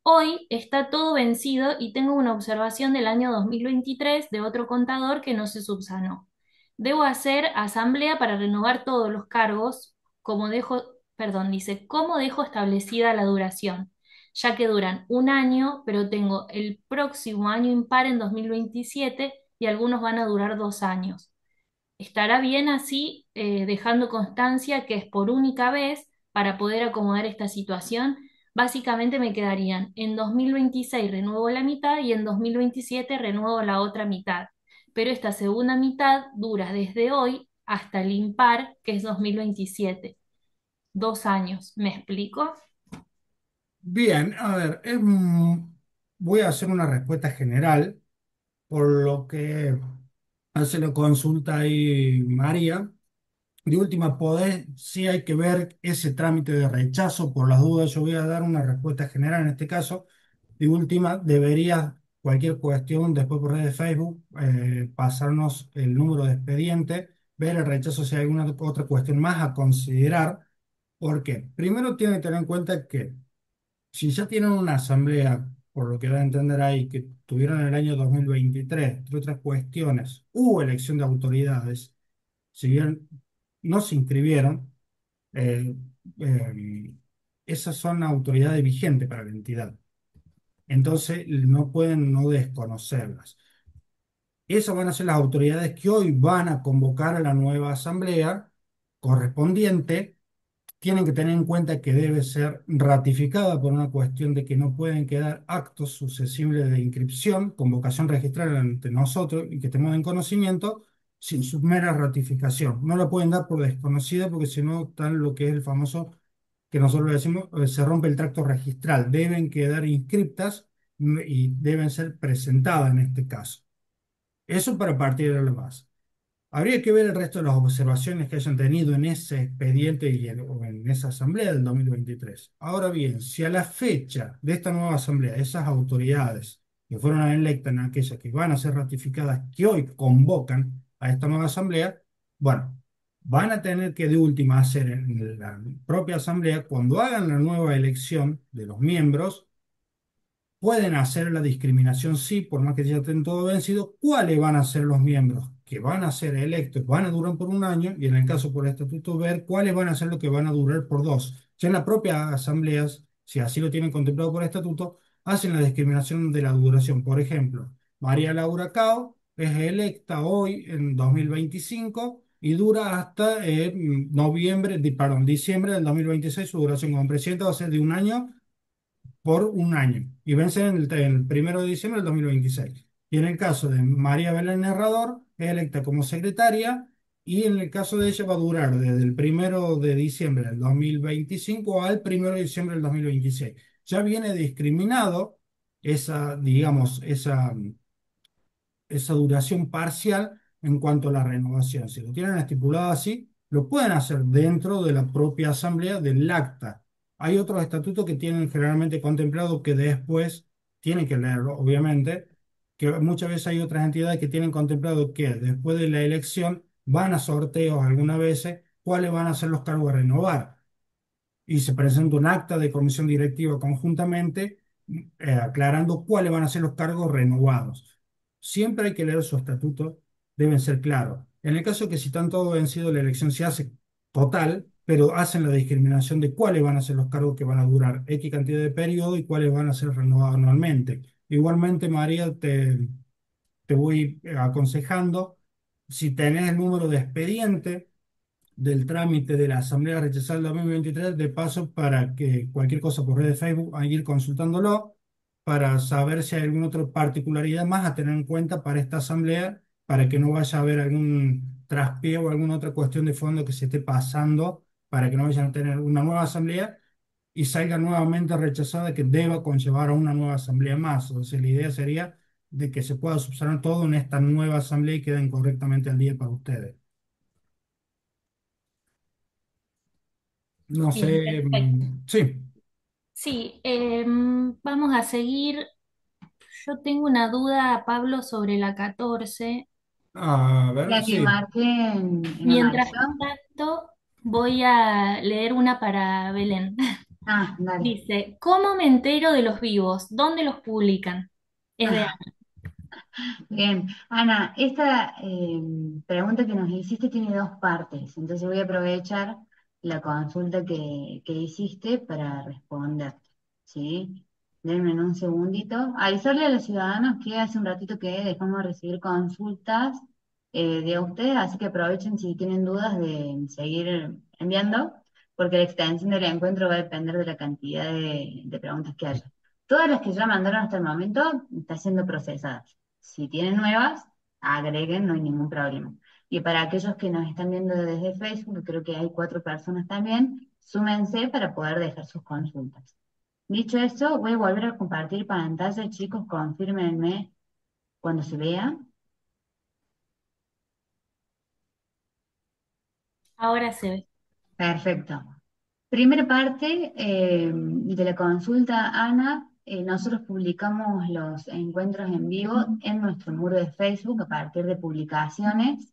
Hoy está todo vencido y tengo una observación del año 2023 de otro contador que no se subsanó. Debo hacer asamblea para renovar todos los cargos, como dejo, perdón, dice, ¿cómo dejo establecida la duración? Ya que duran un año, pero tengo el próximo año impar en 2027 y algunos van a durar 2 años. ¿Estará bien así, dejando constancia que es por única vez para poder acomodar esta situación? Básicamente me quedarían en 2026 renuevo la mitad y en 2027 renuevo la otra mitad. Pero esta segunda mitad dura desde hoy hasta el impar, que es 2027. 2 años. ¿Me explico? Bien, a ver, voy a hacer una respuesta general, por lo que hace la consulta ahí María. De última, si hay que ver ese trámite de rechazo, por las dudas, yo voy a dar una respuesta general en este caso. De última, debería cualquier cuestión después por redes de Facebook pasarnos el número de expediente ver el rechazo si hay alguna otra cuestión más a considerar. ¿Por qué? Primero tienen que tener en cuenta que si ya tienen una asamblea, por lo que da a entender ahí, que tuvieron en el año 2023, entre otras cuestiones, hubo elección de autoridades, si bien no se inscribieron, eh, eh, esas son autoridades vigentes para la entidad. Entonces no pueden no desconocerlas. Esas van a ser las autoridades que hoy van a convocar a la nueva asamblea correspondiente. Tienen que tener en cuenta que debe ser ratificada por una cuestión de que no pueden quedar actos susceptibles de inscripción, convocación registral ante nosotros y que estemos en conocimiento sin su mera ratificación. No la pueden dar por desconocida porque si no, tal lo que es el famoso que nosotros le decimos, se rompe el tracto registral. Deben quedar inscriptas y deben ser presentadas en este caso. Eso para partir de lo base. Habría que ver el resto de las observaciones que hayan tenido en ese expediente o en esa asamblea del 2023. Ahora bien, si a la fecha de esta nueva asamblea, esas autoridades que fueron electas en aquellas que van a ser ratificadas, que hoy convocan a esta nueva asamblea, bueno, van a tener que de última hacer en la propia asamblea, cuando hagan la nueva elección de los miembros, pueden hacer la discriminación, sí, por más que ya estén todo vencido. ¿Cuáles van a ser los miembros que van a ser electos, van a durar por un año? Y en el caso por estatuto, ver cuáles van a ser los que van a durar por dos. Ya en la propia asambleas, si así lo tienen contemplado por estatuto, hacen la discriminación de la duración. Por ejemplo, María Laura Cao es electa hoy en 2025 y dura hasta diciembre del 2026. Su duración como presidenta va a ser de un año por un año y vence en el 1 de diciembre del 2026. Y en el caso de María Belén Herrador, es electa como secretaria y en el caso de ella va a durar desde el 1 de diciembre del 2025 al 1 de diciembre del 2026. Ya viene discriminado esa, digamos, esa duración parcial en cuanto a la renovación. Si lo tienen estipulado así, lo pueden hacer dentro de la propia asamblea del acta. Hay otros estatutos que tienen generalmente contemplado que después tienen que leerlo, obviamente, que muchas veces hay otras entidades que tienen contemplado que después de la elección van a sorteos algunas veces cuáles van a ser los cargos a renovar y se presenta un acta de comisión directiva conjuntamente aclarando cuáles van a ser los cargos renovados. Siempre hay que leer su estatuto, deben ser claros. En el caso que si están todos vencidos, la elección se hace total, pero hacen la discriminación de cuáles van a ser los cargos que van a durar X cantidad de periodo y cuáles van a ser renovados anualmente. Igualmente, María, te voy aconsejando, si tenés el número de expediente, del trámite de la Asamblea rechazada del 2023, de paso para que cualquier cosa por red de Facebook, a ir consultándolo para saber si hay alguna otra particularidad más a tener en cuenta para esta Asamblea, para que no vaya a haber algún traspié o alguna otra cuestión de fondo que se esté pasando, para que no vayan a tener una nueva Asamblea y salga nuevamente rechazada que deba conllevar a una nueva Asamblea más. Entonces la idea sería de que se pueda subsanar todo en esta nueva Asamblea y queden correctamente al día para ustedes. No Bien, sé, perfecto. sí. Sí, vamos a seguir. Yo tengo una duda, Pablo, sobre la 14. A ver, La que sí. marqué en Mientras amarillo. tanto, voy a leer una para Belén. Ah, dale. Dice, ¿cómo me entero de los vivos? ¿Dónde los publican? Es de Bien, Ana, esta pregunta que nos hiciste tiene dos partes, entonces voy a aprovechar la consulta que hiciste para responderte, ¿sí? Denme un segundito. Avisarle a los ciudadanos que hace un ratito que dejamos de recibir consultas de ustedes, así que aprovechen si tienen dudas de seguir enviando, porque la extensión del encuentro va a depender de la cantidad de preguntas que haya. Todas las que ya mandaron hasta el momento están siendo procesadas. Si tienen nuevas, agreguen, no hay ningún problema. Y para aquellos que nos están viendo desde Facebook, creo que hay 4 personas también, súmense para poder dejar sus consultas. Dicho eso, voy a volver a compartir pantalla, chicos, confírmenme cuando se vea. ahora se ve. Perfecto. Primera parte de la consulta, Ana. Nosotros publicamos los encuentros en vivo en nuestro muro de Facebook a partir de publicaciones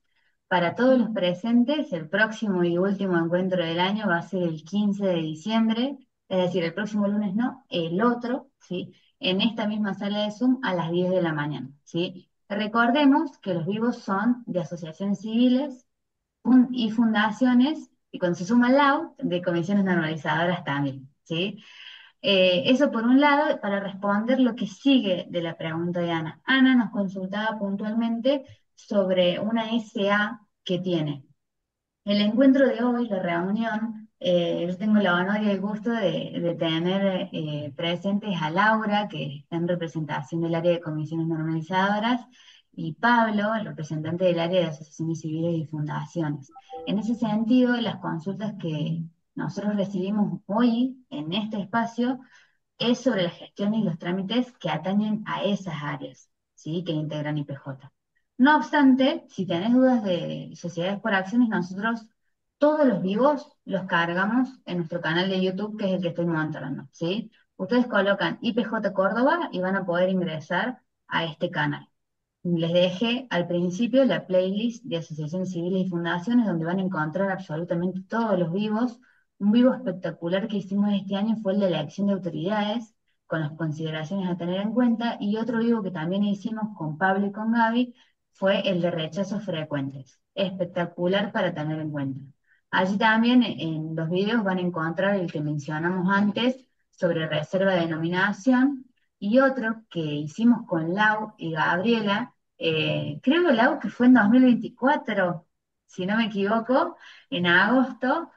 Para todos los presentes, el próximo y último encuentro del año va a ser el 15 de diciembre, es decir, el próximo lunes no, el otro, ¿sí? En esta misma sala de Zoom a las 10 de la mañana, ¿sí? Recordemos que los vivos son de asociaciones civiles y fundaciones, y cuando se suma LAU, de comisiones normalizadoras también, ¿sí? Eso por un lado, para responder lo que sigue de la pregunta de Ana. Ana nos consultaba puntualmente sobre una SA que tiene. El encuentro de hoy, la reunión, yo tengo la honor y el gusto de tener presentes a Laura, que está en representación del área de comisiones normalizadoras, y Pablo, el representante del área de asociaciones civiles y fundaciones. En ese sentido, las consultas que nosotros recibimos hoy en este espacio es sobre la gestión y los trámites que atañen a esas áreas, ¿sí? Que integran IPJ. No obstante, si tenés dudas de sociedades por acciones, nosotros todos los vivos los cargamos en nuestro canal de YouTube, que es el que estoy mostrando, ¿sí? Ustedes colocan IPJ Córdoba y van a poder ingresar a este canal. Les dejé al principio la playlist de asociaciones civiles y fundaciones donde van a encontrar absolutamente todos los vivos. Un vivo espectacular que hicimos este año fue el de la elección de autoridades, con las consideraciones a tener en cuenta, y otro vivo que también hicimos con Pablo y con Gaby fue el de rechazos frecuentes. Espectacular para tener en cuenta. Allí también en los videos van a encontrar el que mencionamos antes sobre reserva de denominación y otro que hicimos con Lau y Gabriela, creo Lau que fue en 2024, si no me equivoco, en agosto,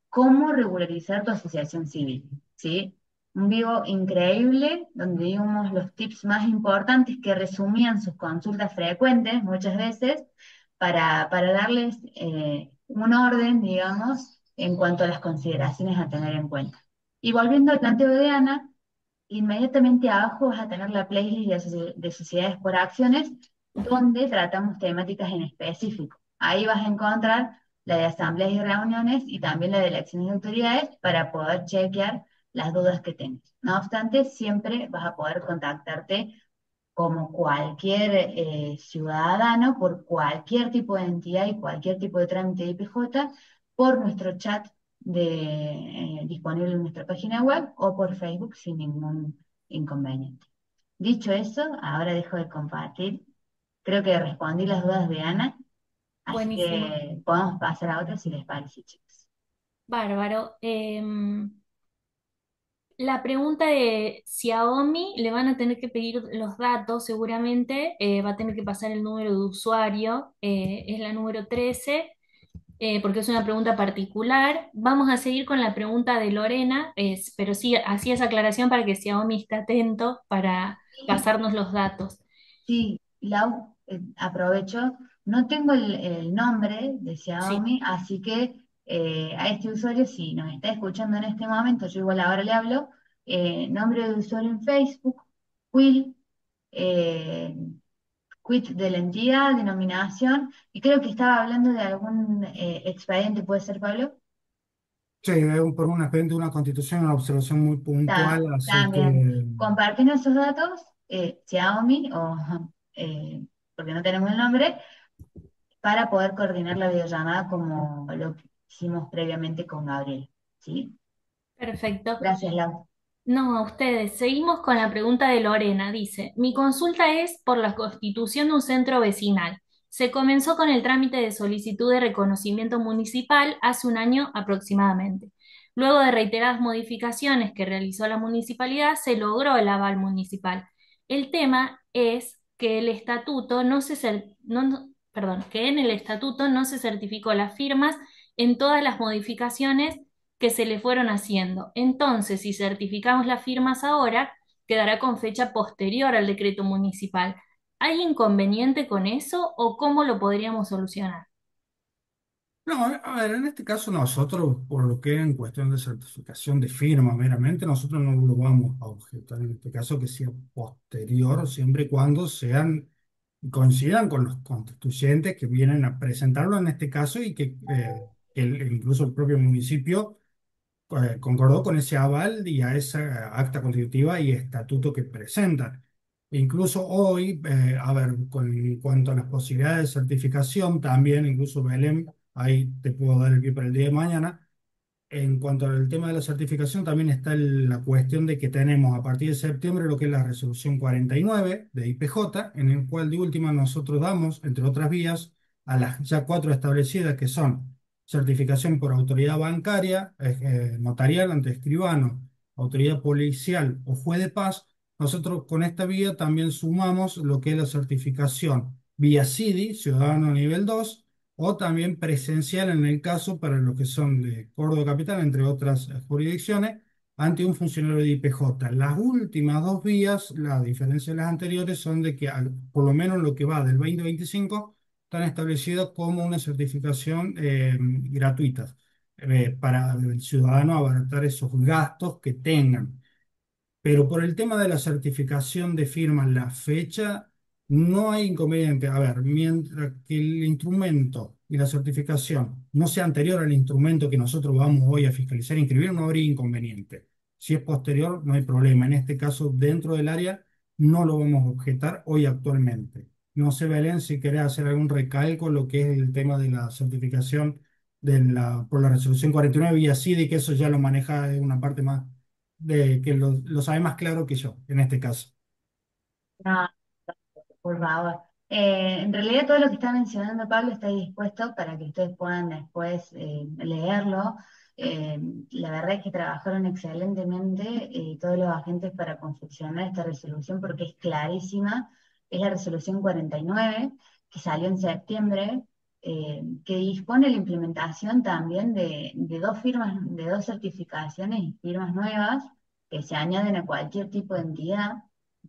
cómo regularizar tu asociación civil, ¿sí? Un vivo increíble donde dimos los tips más importantes que resumían sus consultas frecuentes muchas veces para darles un orden, digamos, en cuanto a las consideraciones a tener en cuenta. Y volviendo al planteo de Ana, inmediatamente abajo vas a tener la playlist de sociedades por acciones, donde tratamos temáticas en específico. Ahí vas a encontrar la de asambleas y reuniones y también la de elecciones de autoridades para poder chequear las dudas que tengas. No obstante, siempre vas a poder contactarte como cualquier ciudadano por cualquier tipo de entidad y cualquier tipo de trámite de IPJ por nuestro chat disponible en nuestra página web o por Facebook sin ningún inconveniente. Dicho eso, ahora dejo de compartir. Creo que respondí las dudas de Ana, así Buenísimo. que podemos pasar a otras si les parece, chicos. Bárbaro. La pregunta de Xiaomi le van a tener que pedir los datos, seguramente, va a tener que pasar el número de usuario, es la número 13, porque es una pregunta particular. Vamos a seguir con la pregunta de Lorena, pero sí, así es aclaración para que Xiaomi esté atento para pasarnos los datos. Sí, Lau, aprovecho. No tengo el nombre de Sí, Xiaomi, así que a este usuario, si nos está escuchando en este momento, yo igual ahora le hablo, nombre de usuario en Facebook, Quill, eh, quit de la entidad, denominación, y creo que estaba hablando de algún expediente, ¿puede ser, Pablo? Sí, por una expediente, una constitución, una observación muy puntual, así También. que Compartiendo esos datos, Xiaomi, o, porque no tenemos el nombre, para poder coordinar la videollamada como lo hicimos previamente con Gabriel. ¿Sí? perfecto. Gracias, Lau. No, a ustedes. Seguimos con la pregunta de Lorena. Dice, mi consulta es por la constitución de un centro vecinal. Se comenzó con el trámite de solicitud de reconocimiento municipal hace un año aproximadamente. Luego de reiteradas modificaciones que realizó la municipalidad, se logró el aval municipal. El tema es que el estatuto no se cer- no- perdón, que en el estatuto no se certificó las firmas en todas las modificaciones que se le fueron haciendo. Entonces, si certificamos las firmas ahora, quedará con fecha posterior al decreto municipal. ¿Hay inconveniente con eso o cómo lo podríamos solucionar? no, a ver, en este caso nosotros, por lo que en cuestión de certificación de firma meramente, nosotros no lo vamos a objetar en este caso que sea posterior, siempre y cuando sean, coincidan con los constituyentes que vienen a presentarlo en este caso y que incluso el propio municipio concordó con ese aval y a esa acta constitutiva y estatuto que presentan. E incluso hoy, a ver, en cuanto a las posibilidades de certificación, también, incluso Belén, ahí te puedo dar el pie para el día de mañana. En cuanto al tema de la certificación, también está la cuestión de que tenemos a partir de septiembre lo que es la resolución 49 de IPJ, en el cual de última nosotros damos, entre otras vías, a las ya cuatro establecidas que son certificación por autoridad bancaria, notarial ante escribano, autoridad policial o juez de paz. Nosotros con esta vía también sumamos lo que es la certificación vía CIDI, ciudadano nivel 2 o también presencial en el caso para los que son de Córdoba Capital, entre otras jurisdicciones, ante un funcionario de IPJ. Las últimas dos vías, la diferencia de las anteriores, son de que por lo menos lo que va del 2025 están establecidas como una certificación gratuita para el ciudadano abaratar esos gastos que tengan. Pero por el tema de la certificación de firma, la fecha, no hay inconveniente. A ver, mientras que el instrumento y la certificación no sea anterior al instrumento que nosotros vamos hoy a fiscalizar e inscribir, no habría inconveniente. Si es posterior, no hay problema. En este caso, dentro del área, no lo vamos a objetar hoy actualmente. No sé, Belén, si querés hacer algún recalco en lo que es el tema de la certificación por la resolución 49 y así, de que eso ya lo maneja una parte más de que lo sabe más claro que yo, en este caso. No, por favor. En realidad todo lo que está mencionando Pablo está dispuesto para que ustedes puedan después leerlo. Eh, la verdad es que trabajaron excelentemente todos los agentes para confeccionar esta resolución porque es clarísima. Es la resolución 49 que salió en septiembre, que dispone la implementación también de dos firmas, de dos certificaciones y firmas nuevas que se añaden a cualquier tipo de entidad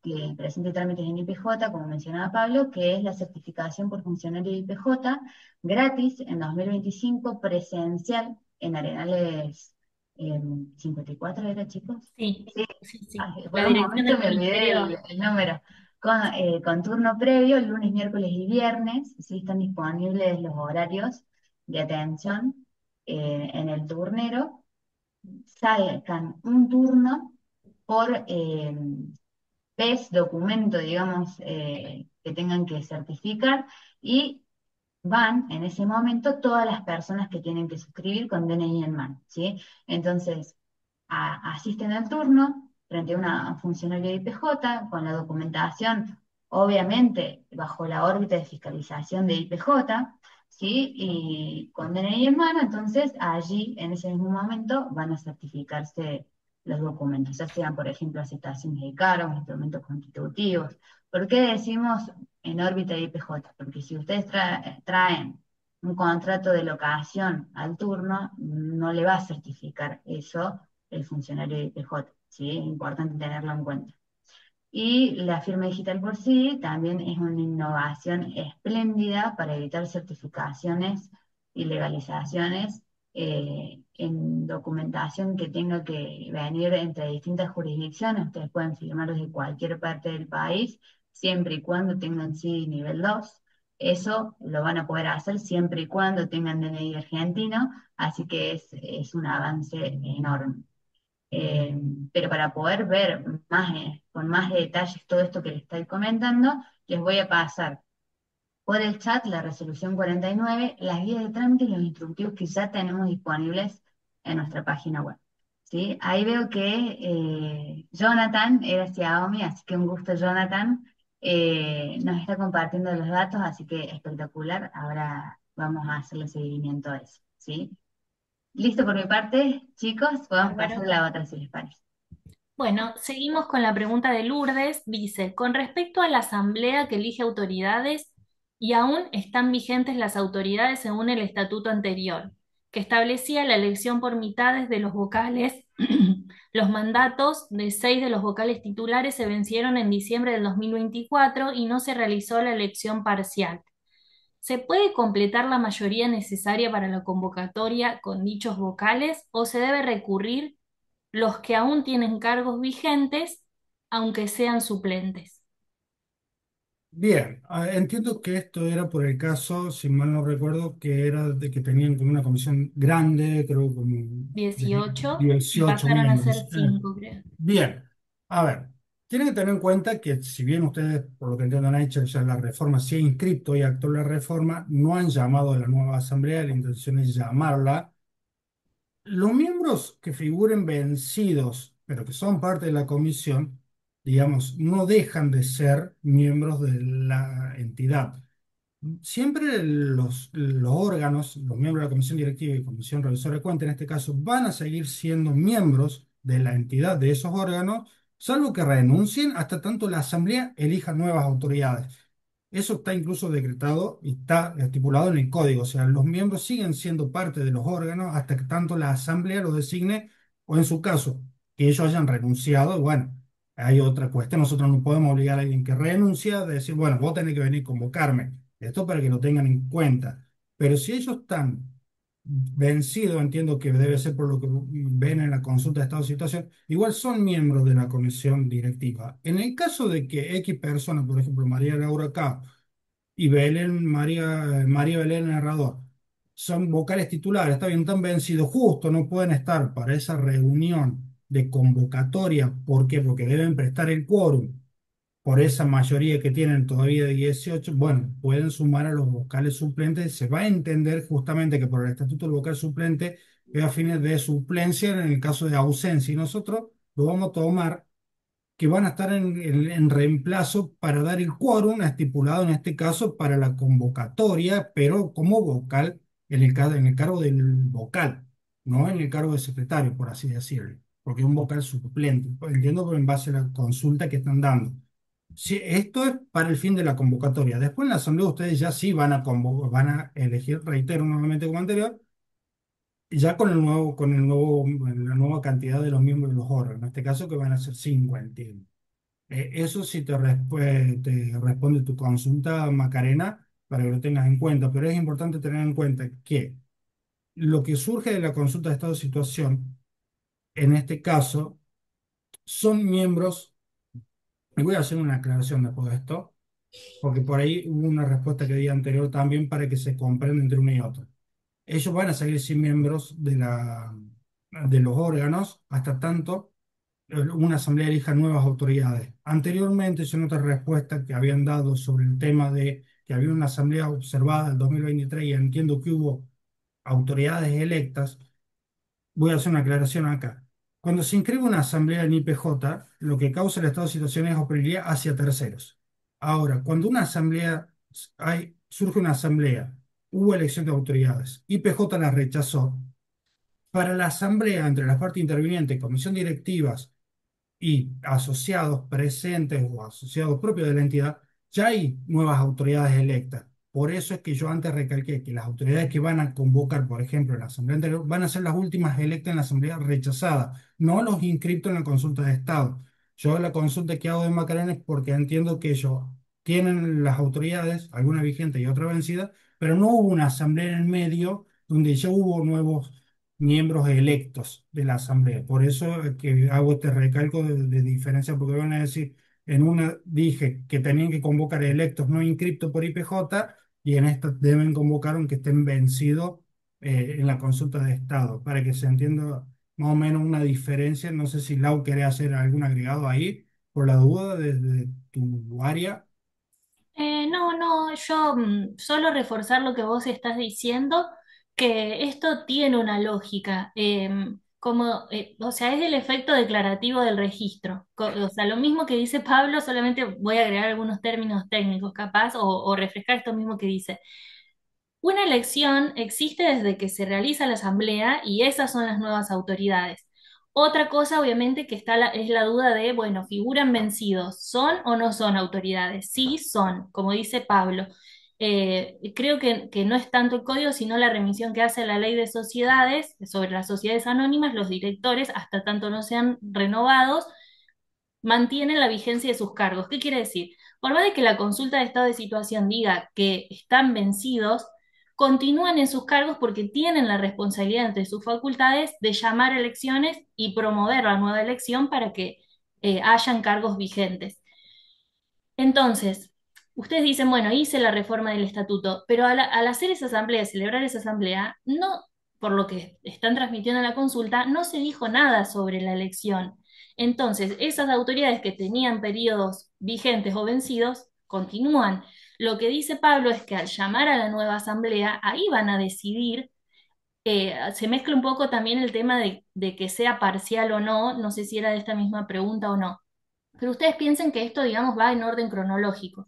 que presente trámites en IPJ, como mencionaba Pablo, que es la certificación por funcionario de IPJ, gratis en 2025, presencial en Arenales 54, ¿era, chicos? Sí, Sí, sí, sí. ay, por La un dirección momento del me olvidé ministerio, el número. Con turno previo, lunes, miércoles y viernes, sí están disponibles los horarios de atención en el turnero. Sacan un turno por PES, documento, digamos, que tengan que certificar y van en ese momento todas las personas que tienen que suscribir con DNI en mano, ¿sí? Entonces, asisten al turno frente a una funcionaria de IPJ con la documentación, obviamente, bajo la órbita de fiscalización de IPJ, ¿sí? Y con DNI en mano, entonces allí, en ese mismo momento, van a certificarse los documentos, ya sean, por ejemplo, aceptaciones de cargos, instrumentos constitutivos. ¿Por qué decimos en órbita de IPJ? Porque si ustedes traen un contrato de locación al turno, no le va a certificar eso el funcionario de IPJ, ¿sí? Es importante tenerlo en cuenta. Y la firma digital por sí también es una innovación espléndida para evitar certificaciones y legalizaciones en documentación que tenga que venir entre distintas jurisdicciones. Ustedes pueden firmar desde cualquier parte del país, siempre y cuando tengan sí nivel 2. Eso lo van a poder hacer siempre y cuando tengan DNI argentino, así que es un avance enorme. Eh, pero para poder ver más, con más detalles todo esto que les estoy comentando, les voy a pasar por el chat la resolución 49, las guías de trámite y los instructivos que ya tenemos disponibles en nuestra página web. ¿Sí? Ahí veo que Jonathan era Xiaomi, así que un gusto, Jonathan. Nos está compartiendo los datos, así que espectacular. Ahora vamos a hacerle seguimiento a eso. ¿Sí? Listo por mi parte, chicos, podemos pasar bárbaro. a la otra si les parece. Bueno, seguimos con la pregunta de Lourdes. Dice, con respecto a la asamblea que elige autoridades, y aún están vigentes las autoridades según el estatuto anterior, que establecía la elección por mitades de los vocales. Los mandatos de 6 de los vocales titulares se vencieron en diciembre del 2024 y no se realizó la elección parcial. ¿Se puede completar la mayoría necesaria para la convocatoria con dichos vocales o se debe recurrir los que aún tienen cargos vigentes, aunque sean suplentes? Bien, entiendo que esto era por el caso, si mal no recuerdo, que era de que tenían como una comisión grande, creo como de 18 y 18 pasaron a ser miembros. 5, creo. Bien, a ver. Tienen que tener en cuenta que si bien ustedes, por lo que entiendo, han hecho ya la reforma, se ha inscrito y actuó la reforma, no han llamado a la nueva asamblea, la intención es llamarla. Los miembros que figuren vencidos, pero que son parte de la comisión, digamos, no dejan de ser miembros de la entidad. Siempre los órganos, los miembros de la comisión directiva y comisión revisora de cuentas, en este caso, van a seguir siendo miembros de la entidad de esos órganos, salvo que renuncien hasta tanto la asamblea elija nuevas autoridades. Eso está incluso decretado y está estipulado en el código. O sea, los miembros siguen siendo parte de los órganos hasta que tanto la asamblea los designe o en su caso, que ellos hayan renunciado. Y bueno, hay otra cuestión. Nosotros no podemos obligar a alguien que renuncia a decir, bueno, vos tenés que venir a convocarme. Esto para que lo tengan en cuenta. Pero si ellos están vencidos, entiendo que debe ser por lo que ven en la consulta de estado de situación, igual son miembros de la comisión directiva. En el caso de que X persona, por ejemplo, María Laura K y María Belén Herrador, son vocales titulares, está bien, están vencidos, justo no pueden estar para esa reunión de convocatoria. ¿Por qué? Porque deben prestar el quórum por esa mayoría que tienen todavía de 18, bueno, pueden sumar a los vocales suplentes. Se va a entender justamente que por el estatuto del vocal suplente es a fines de suplencia en el caso de ausencia. Y nosotros lo vamos a tomar que van a estar en reemplazo para dar el quórum estipulado en este caso para la convocatoria, pero como vocal en el cargo del vocal, no en el cargo de secretario, por así decirlo, porque es un vocal suplente. Entiendo que en base a la consulta que están dando. Sí, esto es para el fin de la convocatoria. Después en la asamblea ustedes ya sí van a elegir, reitero nuevamente como anterior, ya la nueva cantidad de los miembros de los órganos, en este caso que van a ser 5, entiendo. Eso sí te responde tu consulta, Macarena, para que lo tengas en cuenta, pero es importante tener en cuenta que lo que surge de la consulta de estado de situación, en este caso, son miembros, y voy a hacer una aclaración después de esto, porque por ahí hubo una respuesta que di anterior también para que se comprenda entre uno y otro. Ellos van a seguir sin miembros de los órganos hasta tanto una asamblea elija nuevas autoridades. Anteriormente, yo en otra respuesta que habían dado sobre el tema de que había una asamblea observada en 2023 y entiendo que hubo autoridades electas, voy a hacer una aclaración acá. Cuando se inscribe una asamblea en IPJ, lo que causa el estado de situación es hostilidad hacia terceros. Ahora, cuando surge una asamblea, hubo elección de autoridades, IPJ la rechazó. Para la asamblea entre las partes intervinientes, comisión directivas y asociados presentes o asociados propios de la entidad, ya hay nuevas autoridades electas. Por eso es que yo antes recalqué que las autoridades que van a convocar, por ejemplo, en la asamblea anterior, van a ser las últimas electas en la asamblea rechazada, no los inscriptos en la consulta de Estado. Yo la consulta que hago de Macarena es porque entiendo que ellos tienen las autoridades, alguna vigente y otra vencida, pero no hubo una asamblea en el medio donde ya hubo nuevos miembros electos de la Asamblea. Por eso es que hago este recalco de diferencia, porque van a decir, en una dije que tenían que convocar electos no inscriptos por IPJ y en esta deben convocar aunque estén vencidos en la consulta de Estado, para que se entienda más o menos una diferencia. No sé si Lau quiere hacer algún agregado ahí, por la duda, desde tu área. No, no, yo solo reforzar lo que vos estás diciendo, que esto tiene una lógica, o sea, es el efecto declarativo del registro. O sea, lo mismo que dice Pablo, solamente voy a agregar algunos términos técnicos capaz o refrescar esto mismo que dice. Una elección existe desde que se realiza la asamblea y esas son las nuevas autoridades. Otra cosa, obviamente, que es la duda de, bueno, ¿figuran vencidos? ¿Son o no son autoridades? Sí, son, como dice Pablo. Creo que no es tanto el código, sino la remisión que hace la ley de sociedades sobre las sociedades anónimas, los directores, hasta tanto no sean renovados, mantienen la vigencia de sus cargos. ¿Qué quiere decir? Por más de que la consulta de estado de situación diga que están vencidos, continúan en sus cargos porque tienen la responsabilidad entre sus facultades de llamar a elecciones y promover la nueva elección para que hayan cargos vigentes. Entonces, ustedes dicen, bueno, hice la reforma del estatuto, pero al hacer esa asamblea, celebrar esa asamblea, no, por lo que están transmitiendo en la consulta, no se dijo nada sobre la elección. Entonces, esas autoridades que tenían periodos vigentes o vencidos continúan. Lo que dice Pablo es que al llamar a la nueva asamblea, ahí van a decidir, se mezcla un poco también el tema de que sea parcial o no, no sé si era de esta misma pregunta o no, pero ustedes piensen que esto, digamos, va en orden cronológico.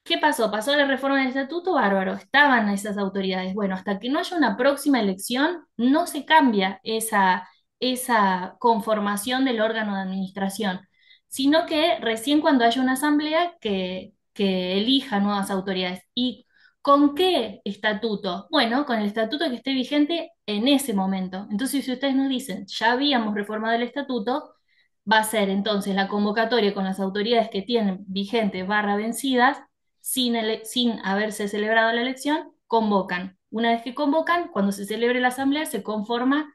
¿Qué pasó? Pasó la reforma del estatuto, bárbaro, estaban esas autoridades. Bueno, hasta que no haya una próxima elección, no se cambia esa conformación del órgano de administración, sino que recién cuando haya una asamblea que elija nuevas autoridades. ¿Y con qué estatuto? Bueno, con el estatuto que esté vigente en ese momento. Entonces, si ustedes nos dicen, ya habíamos reformado el estatuto, va a ser entonces la convocatoria con las autoridades que tienen vigentes barra vencidas sin haberse celebrado la elección, convocan. Una vez que convocan, cuando se celebre la asamblea, se conforma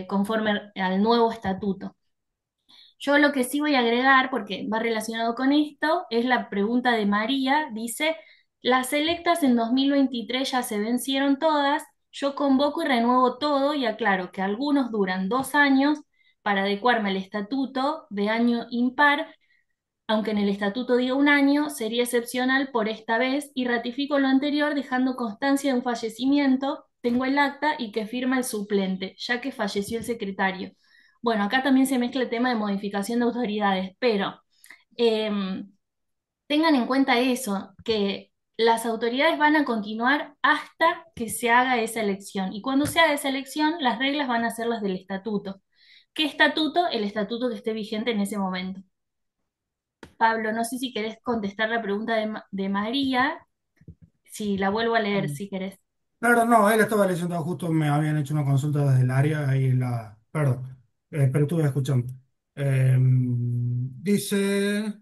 conforme al nuevo estatuto. Yo lo que sí voy a agregar, porque va relacionado con esto, es la pregunta de María. Dice, las electas en 2023 ya se vencieron todas, yo convoco y renuevo todo y aclaro que algunos duran 2 años para adecuarme al estatuto de año impar, aunque en el estatuto diga 1 año, sería excepcional por esta vez y ratifico lo anterior dejando constancia de un fallecimiento, tengo el acta y que firma el suplente, ya que falleció el secretario. Bueno, acá también se mezcla el tema de modificación de autoridades, pero em, tengan en cuenta eso, que las autoridades van a continuar hasta que se haga esa elección. Y cuando se haga esa elección, las reglas van a ser las del estatuto. ¿Qué estatuto? El estatuto que esté vigente en ese momento. Pablo, no sé si querés contestar la pregunta de María, si la vuelvo a leer, si querés. Claro, no, él estaba leyendo, justo me habían hecho una consulta desde el área, ahí la, perdón, pero estuve escuchando. Dice,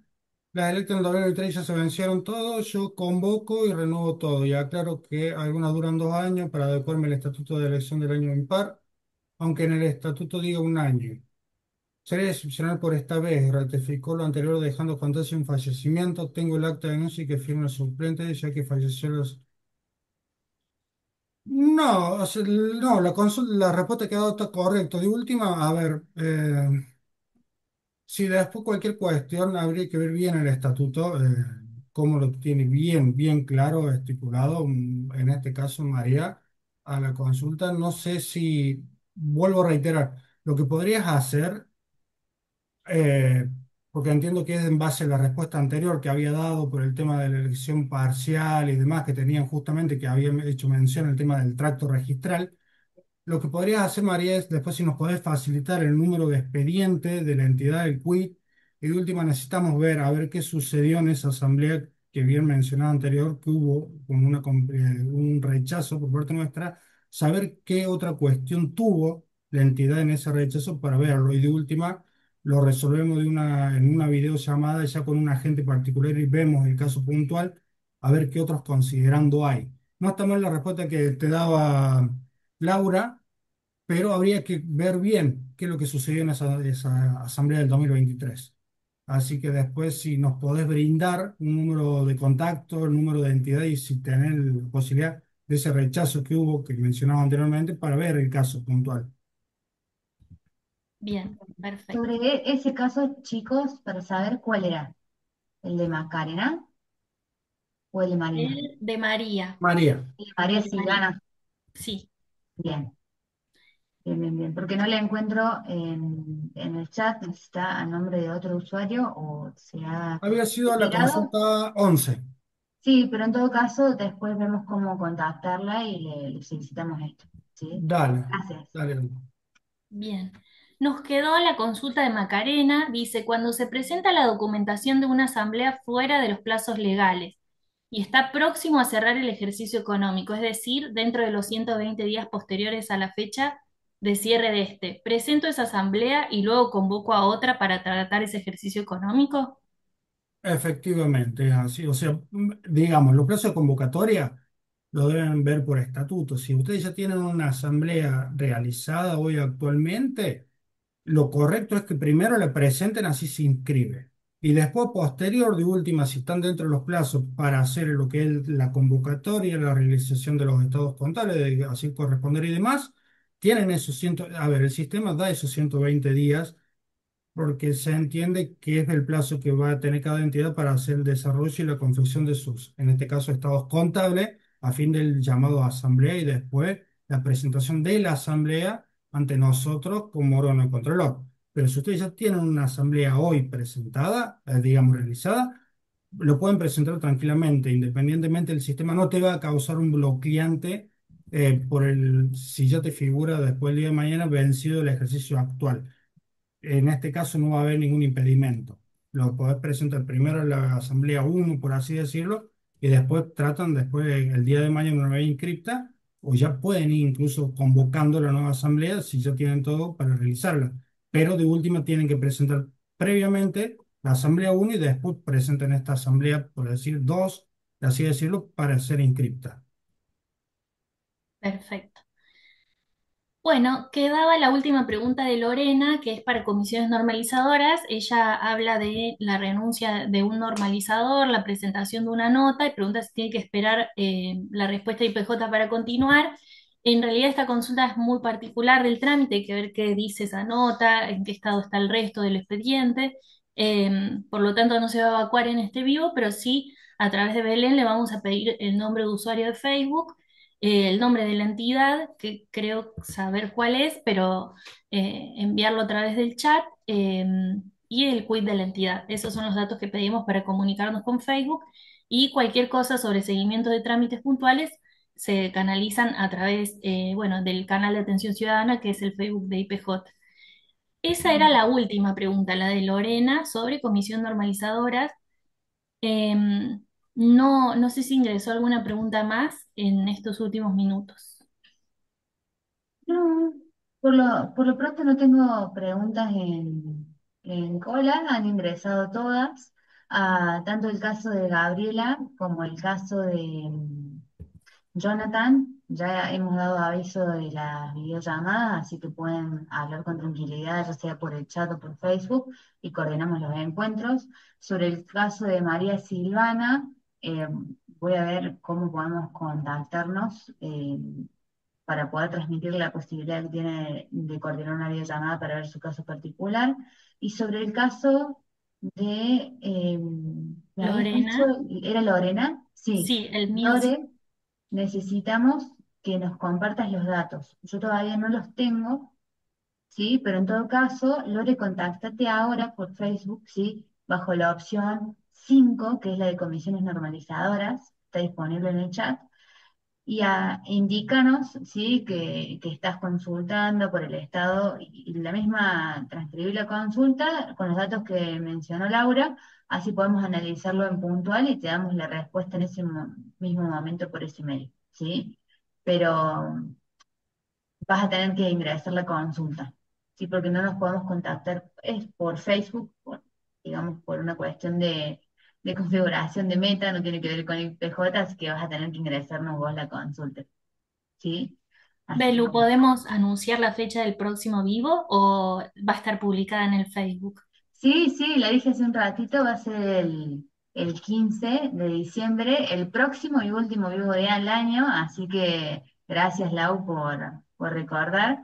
las electas en 2023 ya se vencieron todos, yo convoco y renuevo todo, y aclaro que algunas duran 2 años para adecuarme al estatuto de elección del año impar, aunque en el estatuto diga 1 año. Sería excepcional por esta vez, ratificó lo anterior dejando constancia un fallecimiento, tengo el acta de anuncio y que firma el suplente, ya que falleció los. No, o sea, no, la respuesta que ha dado está correcto. De última, a ver, si después cualquier cuestión habría que ver bien el estatuto, cómo lo tiene bien, bien claro, estipulado, en este caso María, a la consulta. No sé si, vuelvo a reiterar, lo que podrías hacer, eh, porque entiendo que es en base a la respuesta anterior que había dado por el tema de la elección parcial y demás, que tenían justamente, que habían hecho mención el tema del tracto registral. Lo que podrías hacer, María, es después si nos podés facilitar el número de expediente de la entidad del CUI. Y de última necesitamos ver a ver qué sucedió en esa asamblea que bien mencionaba anterior, que hubo como un rechazo por parte nuestra, saber qué otra cuestión tuvo la entidad en ese rechazo para verlo. Y de última lo resolvemos en una videollamada ya con un agente particular y vemos el caso puntual, a ver qué otros considerando hay. No está mal la respuesta que te daba Laura, pero habría que ver bien qué es lo que sucedió en esa asamblea del 2023. Así que después, si nos podés brindar un número de contacto, el número de entidad y si tenés la posibilidad de ese rechazo que hubo, que mencionaba anteriormente, para ver el caso puntual. Bien, Sobre perfecto. ese caso, chicos, para saber cuál era, el de Macarena o el de María. El de María, María. El de María el de sí María. gana. Sí, Bien, bien, bien, bien. Porque no la encuentro en el chat, está a nombre de otro usuario o se ha Había sido la retirado. consulta 11. Sí, pero en todo caso, después vemos cómo contactarla y le solicitamos esto. ¿Sí? Dale, Gracias. dale. bien. Nos quedó la consulta de Macarena. Dice, cuando se presenta la documentación de una asamblea fuera de los plazos legales y está próximo a cerrar el ejercicio económico, es decir, dentro de los 120 días posteriores a la fecha de cierre de este, ¿presento esa asamblea y luego convoco a otra para tratar ese ejercicio económico? Efectivamente, es así. O sea, digamos, los plazos de convocatoria lo deben ver por estatuto. Si ustedes ya tienen una asamblea realizada hoy actualmente, lo correcto es que primero le presenten, así se inscribe. Y después, posterior, de última, si están dentro de los plazos para hacer lo que es la convocatoria, la realización de los estados contables, así corresponder y demás, tienen esos a ver, el sistema da esos 120 días porque se entiende que es el plazo que va a tener cada entidad para hacer el desarrollo y la confección de sus, en este caso, estados contables, a fin del llamado a asamblea y después la presentación de la asamblea ante nosotros como órgano controlor. Pero si ustedes ya tienen una asamblea hoy presentada, digamos realizada, lo pueden presentar tranquilamente, independientemente el sistema no te va a causar un bloqueante si ya te figura después el día de mañana vencido el ejercicio actual. En este caso no va a haber ningún impedimento. Lo podés presentar primero en la asamblea uno por así decirlo, y después tratan, después el día de mañana una vez inscripta, o ya pueden ir incluso convocando la nueva asamblea si ya tienen todo para realizarla. Pero de última tienen que presentar previamente la asamblea uno y después presentan esta asamblea, por decir 2, así decirlo, para ser inscripta. Perfecto. Bueno, quedaba la última pregunta de Lorena, que es para comisiones normalizadoras. Ella habla de la renuncia de un normalizador, la presentación de una nota y pregunta si tiene que esperar la respuesta de IPJ para continuar. En realidad esta consulta es muy particular del trámite, hay que ver qué dice esa nota, en qué estado está el resto del expediente. Por lo tanto, no se va a evacuar en este vivo, pero sí a través de Belén le vamos a pedir el nombre de usuario de Facebook, el nombre de la entidad, que creo saber cuál es, pero enviarlo a través del chat, y el quit de la entidad. Esos son los datos que pedimos para comunicarnos con Facebook, y cualquier cosa sobre seguimiento de trámites puntuales se canalizan a través, bueno, del canal de atención ciudadana, que es el Facebook de IPJ. Esa era la última pregunta, la de Lorena, sobre comisión normalizadora. No sé si ingresó alguna pregunta más en estos últimos minutos. No, por lo pronto no tengo preguntas en cola, han ingresado todas. Tanto el caso de Gabriela como el caso de Jonathan, ya hemos dado aviso de las videollamadas, así que pueden hablar con tranquilidad, ya sea por el chat o por Facebook, y coordinamos los encuentros. Sobre el caso de María Silvana, voy a ver cómo podemos contactarnos. Para poder transmitir la posibilidad que tiene de coordinar una videollamada para ver su caso particular. Y sobre el caso de, me habías dicho, Lorena, ¿era Lorena? Sí, sí, el mío sí. Lore, necesitamos que nos compartas los datos. Yo todavía no los tengo, ¿sí? Pero en todo caso, Lore, contáctate ahora por Facebook, ¿sí? Bajo la opción 5 que es la de comisiones normalizadoras, está disponible en el chat indícanos, ¿sí? Que estás consultando por el estado y la misma transcribir la consulta con los datos que mencionó Laura, así podemos analizarlo en puntual y te damos la respuesta en ese mismo momento por ese email, ¿sí? Pero vas a tener que ingresar la consulta, ¿sí? Porque no nos podemos contactar, es por Facebook, digamos, por una cuestión de configuración de meta, no tiene que ver con el PJ, así que vas a tener que ingresarnos vos la consulta. ¿Sí? Así Belu, que ¿podemos anunciar la fecha del próximo vivo o va a estar publicada en el Facebook? sí, sí, la dije hace un ratito, va a ser el 15 de diciembre, el próximo y último vivo del año, así que gracias Lau por recordar.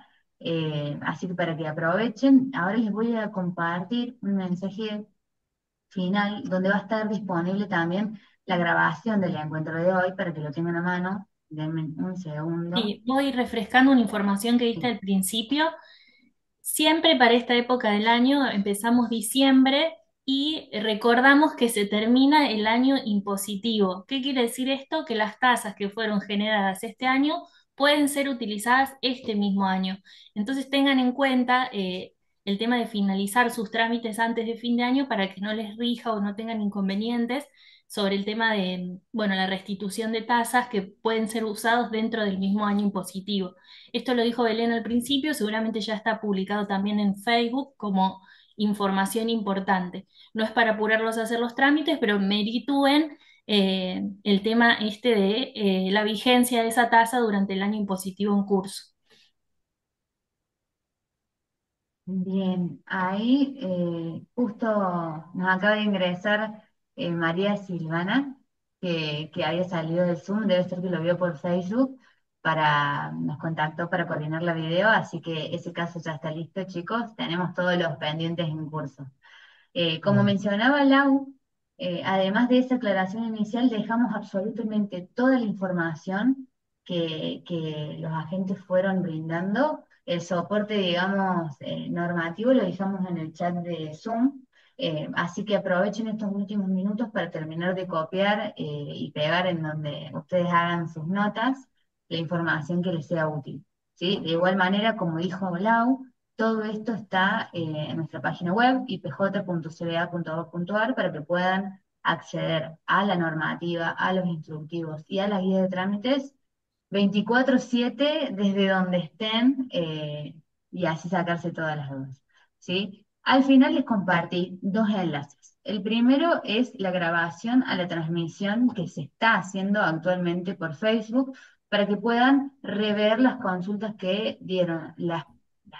Así que para que aprovechen, ahora les voy a compartir un mensaje final donde va a estar disponible también la grabación del encuentro de hoy para que lo tengan a mano. Denme un segundo. Sí, voy refrescando una información que diste Sí. al principio. Siempre para esta época del año empezamos diciembre y recordamos que se termina el año impositivo. ¿Qué quiere decir esto? Que las tasas que fueron generadas este año pueden ser utilizadas este mismo año. Entonces tengan en cuenta el tema de finalizar sus trámites antes de fin de año para que no les rija o no tengan inconvenientes sobre el tema de, bueno, la restitución de tasas que pueden ser usados dentro del mismo año impositivo. Esto lo dijo Belén al principio, seguramente ya está publicado también en Facebook como información importante. No es para apurarlos a hacer los trámites, pero meritúen el tema este de la vigencia de esa tasa durante el año impositivo en curso. Bien, ahí justo nos acaba de ingresar María Silvana, que había salido del Zoom, debe ser que lo vio por Facebook. nos contactó para coordinar la video, así que ese caso ya está listo, chicos. Tenemos todos los pendientes en curso. Como Bueno, mencionaba Lau, además de esa aclaración inicial, dejamos absolutamente toda la información que los agentes fueron brindando. El soporte, digamos, normativo lo dejamos en el chat de Zoom. Así que aprovechen estos últimos minutos para terminar de copiar y pegar en donde ustedes hagan sus notas la información que les sea útil. ¿Sí? De igual manera, como dijo Lau, todo esto está en nuestra página web, ipj.cba.gov.ar, para que puedan acceder a la normativa, a los instructivos y a las guías de trámites 24/7 desde donde estén y así sacarse todas las dudas. ¿Sí? Al final les compartí dos enlaces. El primero es la grabación a la transmisión que se está haciendo actualmente por Facebook para que puedan rever las consultas que dieron, las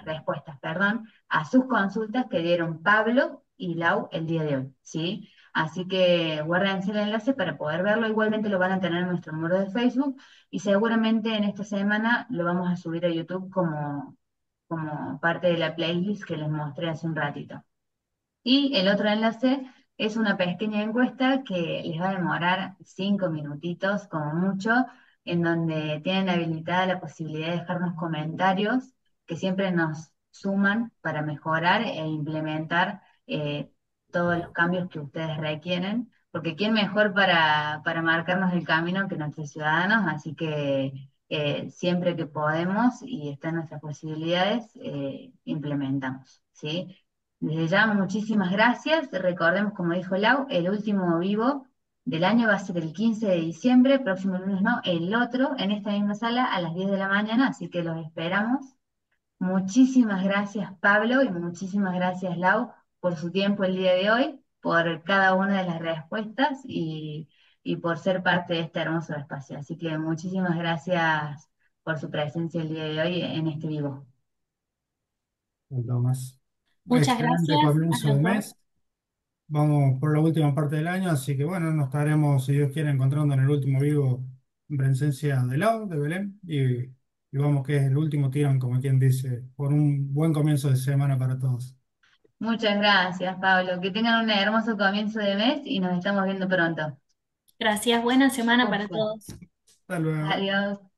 respuestas, perdón, a sus consultas que dieron Pablo y Lau el día de hoy, ¿sí? Así que guárdense el enlace para poder verlo. Igualmente lo van a tener en nuestro muro de Facebook y seguramente en esta semana lo vamos a subir a YouTube como parte de la playlist que les mostré hace un ratito. Y el otro enlace es una pequeña encuesta que les va a demorar 5 minutitos como mucho, en donde tienen habilitada la posibilidad de dejarnos comentarios que siempre nos suman para mejorar e implementar todos los cambios que ustedes requieren, porque quién mejor para marcarnos el camino que nuestros ciudadanos, así que siempre que podemos y están nuestras posibilidades, implementamos, ¿sí? Desde ya, muchísimas gracias. Recordemos, como dijo Lau, el último vivo del año va a ser el 15 de diciembre, próximo lunes no, el otro, en esta misma sala a las 10 de la mañana, así que los esperamos. Muchísimas gracias, Pablo, y muchísimas gracias, Lau, por su tiempo el día de hoy, por cada una de las respuestas y por ser parte de este hermoso espacio. Así que muchísimas gracias por su presencia el día de hoy en este vivo. Tomás. Muchas Excelente gracias a comienzo de los dos. mes. Vamos por la última parte del año, así que bueno, nos estaremos, si Dios quiere, encontrando en el último vivo en presencia de Lau, de Belén, y vamos que es el último tirón, como quien dice, por un buen comienzo de semana para todos. Muchas gracias, Pablo. Que tengan un hermoso comienzo de mes y nos estamos viendo pronto. Gracias, buena semana para Uf, todos. Hasta luego. adiós.